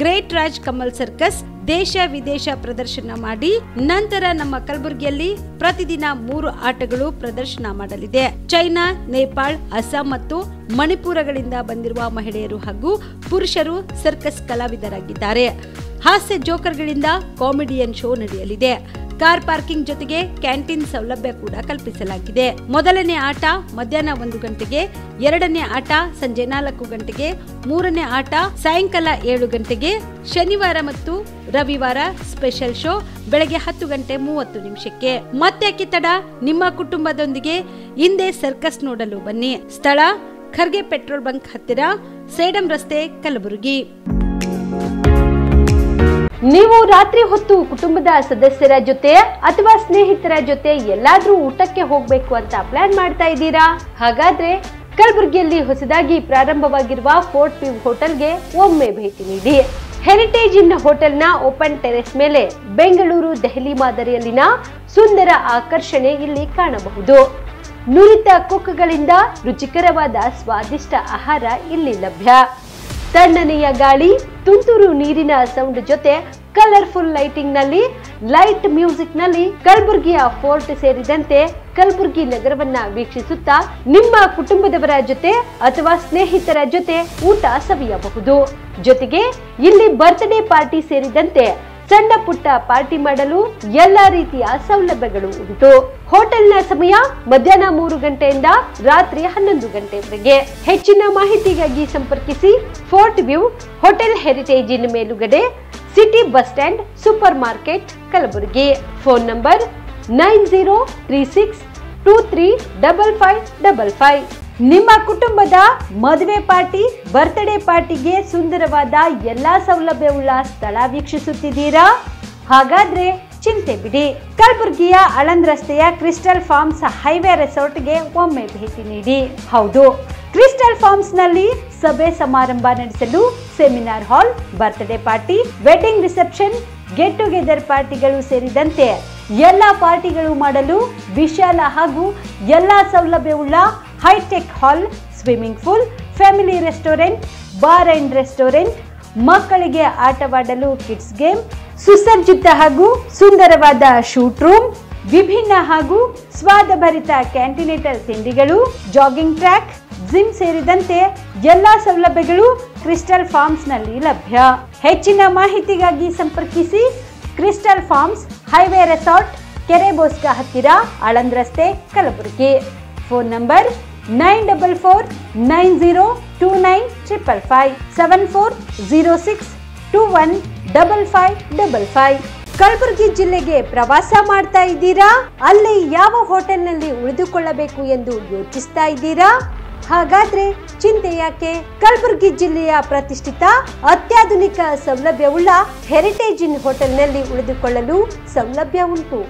ಗ್ರೇಟ್ ರಾಜ್ ಕಮಲ್ ಸರ್ಕಸ್ ದೇಶ ವಿದೇಶ ಪ್ರದರ್ಶನ ಮಾಡಿ ನಂತರ ನಮ್ಮ ಕಲಬುರಗಿಯಲ್ಲಿ ಪ್ರತಿದಿನ 3 ಆಟಗಳು ಪ್ರದರ್ಶನ ಮಾಡಲಿದೆ. ಚೈನಾ, ನೇಪಾಳ, ಅಸ್ಸಾಂ ಮತ್ತು ಮಣಿಪುರಗಳಿಂದ ಬಂದಿರುವ ಮಹಿಳೆಯರು ಹಾಗೂ ಪುರುಷರು ಸರ್ಕಸ್ ಕಲಾವಿದರಾಗಿದ್ದಾರೆ. ಹಾಸ್ಯ ಜೋಕರ್ಗಳಿಂದ ಕಾಮಿಡಿಯನ್ ಶೋ ನಡೆಯಲಿದೆ. ಕಾರ್ ಪಾರ್ಕಿಂಗ್ ಜೊತೆಗೆ ಕ್ಯಾಂಟೀನ್ ಸೌಲಭ್ಯ ಕೂಡ ಕಲ್ಪಿಸಲಾಗಿದೆ. ಮೊದಲನೇ ಆಟ ಮಧ್ಯಾಹ್ನ 1 ಗಂಟೆಗೆ, ಎರಡನೇ ಆಟ ಸಂಜೆ 4 ಗಂಟೆಗೆ, ಮೂರನೇ ಆಟ ಸಾಯಂಕಾಲ 7 ಗಂಟೆಗೆ. ಶನಿವಾರ ಮತ್ತು ರವಿವಾರ ಸ್ಪೆಷಲ್ ಶೋ ಬೆಳಗ್ಗೆ 10:30 ಮತ್ತೆ ತಡ, ನಿಮ್ಮ ಕುಟುಂಬದೊಂದಿಗೆ ಹಿಂದೆ ಸರ್ಕಸ್ ನೋಡಲು ಬನ್ನಿ. ಸ್ಥಳ ಖರ್ಗೆ ಪೆಟ್ರೋಲ್ ಬಂಕ್ ಹತ್ತಿರ, ಸೇಡಂ ರಸ್ತೆ, ಕಲಬುರಗಿ. ನೀವು ರಾತ್ರಿ ಹೊತ್ತು ಕುಟುಂಬದ ಸದಸ್ಯರ ಜೊತೆ ಅಥವಾ ಸ್ನೇಹಿತರ ಜೊತೆ ಎಲ್ಲಾದ್ರೂ ಊಟಕ್ಕೆ ಹೋಗ್ಬೇಕು ಅಂತ ಪ್ಲಾನ್ ಮಾಡ್ತಾ ಇದ್ದೀರಾ? ಹಾಗಾದ್ರೆ ಕಲಬುರಗಿಯಲ್ಲಿ ಹೊಸದಾಗಿ ಪ್ರಾರಂಭವಾಗಿರುವ ಫೋರ್ಟ್ ವ್ಯೂ ಹೋಟೆಲ್ಗೆ ಒಮ್ಮೆ ಭೇಟಿ ನೀಡಿ. ಹೆರಿಟೇಜ್ ಇನ್ ಹೋಟೆಲ್ನ ಓಪನ್ ಟೆರೆಸ್ ಮೇಲೆ ಬೆಂಗಳೂರು, ದೆಹಲಿ ಮಾದರಿಯಲ್ಲಿನ ಸುಂದರ ಆಕರ್ಷಣೆ ಇಲ್ಲಿ ಕಾಣಬಹುದು. ನುರಿತ ಕುಕ್ಗಳಿಂದ ರುಚಿಕರವಾದ ಸ್ವಾದಿಷ್ಟ ಆಹಾರ ಇಲ್ಲಿ ಲಭ್ಯ. ತಣ್ಣನೆಯ ಗಾಳಿ, ತುಂತುರು ನೀರಿನ ಸೌಂಡ್ ಜೊತೆ ಕಲರ್ಫುಲ್ ಲೈಟಿಂಗ್ ನಲ್ಲಿ, ಲೈಟ್ ಮ್ಯೂಸಿಕ್ ನಲ್ಲಿ ಕಲಬುರ್ಗಿಯ ಫೋರ್ಟ್ ಸೇರಿದಂತೆ ಕಲಬುರ್ಗಿ ನಗರವನ್ನ ವೀಕ್ಷಿಸುತ್ತಾ ನಿಮ್ಮ ಕುಟುಂಬದವರ ಜೊತೆ ಅಥವಾ ಸ್ನೇಹಿತರ ಜೊತೆ ಊಟ ಸವಿಯಬಹುದು. ಜೊತೆಗೆ ಇಲ್ಲಿ ಬರ್ತ್ಡೇ ಪಾರ್ಟಿ ಸೇರಿದಂತೆ ಸಣ್ಣ ಪುಟ್ಟ ಪಾರ್ಟಿ ಮಾಡಲು ಎಲ್ಲಾ ರೀತಿಯ ಸೌಲಭ್ಯಗಳು ಉಂಟು. ಹೋಟೆಲ್ನ ಸಮಯ ಮಧ್ಯಾಹ್ನ 3 ಗಂಟೆಯಿಂದ ರಾತ್ರಿ 11 ಗಂಟೆವರೆಗೆ. ಹೆಚ್ಚಿನ ಮಾಹಿತಿಗಾಗಿ ಸಂಪರ್ಕಿಸಿ ಫೋರ್ಟ್ ವ್ಯೂ ಹೋಟೆಲ್ ಹೆರಿಟೇಜಿನ ಮೇಲುಗಡೆ, city bus stand, super market, Kalaburagi. Phone number 9036235555. ನಿಮ್ಮ ಕುಟುಂಬದ ಮದುವೆ ಪಾರ್ಟಿ, ಬರ್ತ್ಡೇ ಪಾರ್ಟಿಗೆ ಸುಂದರವಾದ ಎಲ್ಲಾ ಸೌಲಭ್ಯವುಳ್ಳ ಸ್ಥಳ ವೀಕ್ಷಿಸುತ್ತಿದ್ದೀರಾ? ಹಾಗಾದ್ರೆ ಚಿಂತೆ ಬಿಡಿ. ಕಲಬುರಗಿಯ ಆಳಂದ್ ರಸ್ತೆಯ ಕ್ರಿಸ್ಟಲ್ ಫಾರ್ಮ್ಸ್ ಹೈವೇ ರೆಸಾರ್ಟ್ಗೆ ಒಮ್ಮೆ ಭೇಟಿ ನೀಡಿ. ಹೌದು, ಕ್ರಿಸ್ಟಲ್ ಫಾರ್ಮ್ಸ್ ನಲ್ಲಿ ಸಭೆ ಸಮಾರಂಭ ನಡೆಸಲು seminar hall, birthday party, wedding reception, get together ಪಾರ್ಟಿಗಳು ಸೇರಿದಂತೆ ಎಲ್ಲ ಪಾರ್ಟಿಗಳು ಮಾಡಲು ವಿಶಾಲ ಹಾಗೂ ಎಲ್ಲಾ ಸೌಲಭ್ಯವುಳ್ಳ hi tech hall, swimming pool, family restaurant, bar and restaurant, ಮಕ್ಕಳಿಗೆ ಆಟವಾಡಲು ಕಿಡ್ಸ್ ಗೇಮ್, ಸುಸಜ್ಜಿತ ಹಾಗೂ ಸುಂದರವಾದ ಶೂಟ್ ರೂಮ್, ವಿಭಿನ್ನ ಹಾಗೂ ಸ್ವಾದಭರಿತ ಕ್ಯಾಂಟಿನೇಟರ್ ತಿಂಡಿಗಳು, ಜಾಗಿಂಗ್ ಟ್ರ್ಯಾಕ್, ಜಿಮ್ ಸೇರಿದಂತೆ ಎಲ್ಲಾ ಸೌಲಭ್ಯಗಳು ಕ್ರಿಸ್ಟಲ್ ಫಾರ್ಮ್ಸ್ ನಲ್ಲಿ ಲಭ್ಯ. ಹೆಚ್ಚಿನ ಮಾಹಿತಿಗಾಗಿ ಸಂಪರ್ಕಿಸಿ ಕ್ರಿಸ್ಟಲ್ ಫಾರ್ಮ್ಸ್ ಹೈವೇ ರೆಸಾರ್ಟ್, ಕೆರೆ ಬೋಸ್ಕ ಹತ್ತಿರ, ಆಳಂದ್ ರಸ್ತೆ, ಕಲಬುರಗಿ. Phone number 9490295555 7406215555. ಕಲಬುರಗಿ ಜಿಲ್ಲೆಗೆ ಪ್ರವಾಸ ಮಾಡ್ತಾ ಇದ್ದೀರಾ? ಅಲ್ಲಿ ಯಾವ ಹೋಟೆಲ್ನಲ್ಲಿ ಉಳಿದುಕೊಳ್ಳಬೇಕು ಎಂದು ಯೋಚಿಸ್ತಾ ಇದ್ದೀರಾ? ಹಾಗಾದ್ರೆ ಚಿಂತೆ ಯಾಕೆ? ಕಲಬುರಗಿ ಜಿಲ್ಲೆಯ ಪ್ರತಿಷ್ಠಿತ ಅತ್ಯಾಧುನಿಕ ಸೌಲಭ್ಯವುಳ್ಳ ಹೆರಿಟೇಜ್ ಇನ್ ಹೋಟೆಲ್ನಲ್ಲಿ ಉಳಿದುಕೊಳ್ಳಲು ಸೌಲಭ್ಯ ಉಂಟು.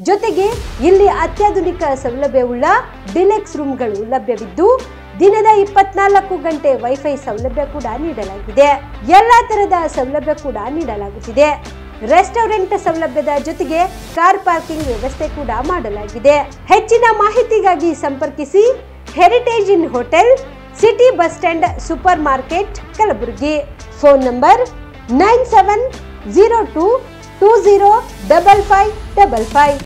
ಜೊತೆಗೆ ಇಲ್ಲಿ ಅತ್ಯಾಧುನಿಕ ಸೌಲಭ್ಯವುಳ್ಳ ಡಿಲೆಕ್ಸ್ ರೂಮ್ಗಳು ಲಭ್ಯವಿದ್ದು ದಿನದ 24 ಗಂಟೆ ವೈಫೈ ಸೌಲಭ್ಯ ಕೂಡ ನೀಡಲಾಗಿದೆ. ಎಲ್ಲಾ ತರಹದ ಸೌಲಭ್ಯ ಕೂಡ ನೀಡಲಾಗುತ್ತಿದೆ. ರೆಸ್ಟೋರೆಂಟ್ ಸೌಲಭ್ಯದ ಜೊತೆಗೆ ಕಾರ್ ಪಾರ್ಕಿಂಗ್ ವ್ಯವಸ್ಥೆ ಕೂಡ ಮಾಡಲಾಗಿದೆ. ಹೆಚ್ಚಿನ ಮಾಹಿತಿಗಾಗಿ ಸಂಪರ್ಕಿಸಿ Heritage Inn hotel, city bus stand, super market, Kalaburagi. Phone number 9702205555.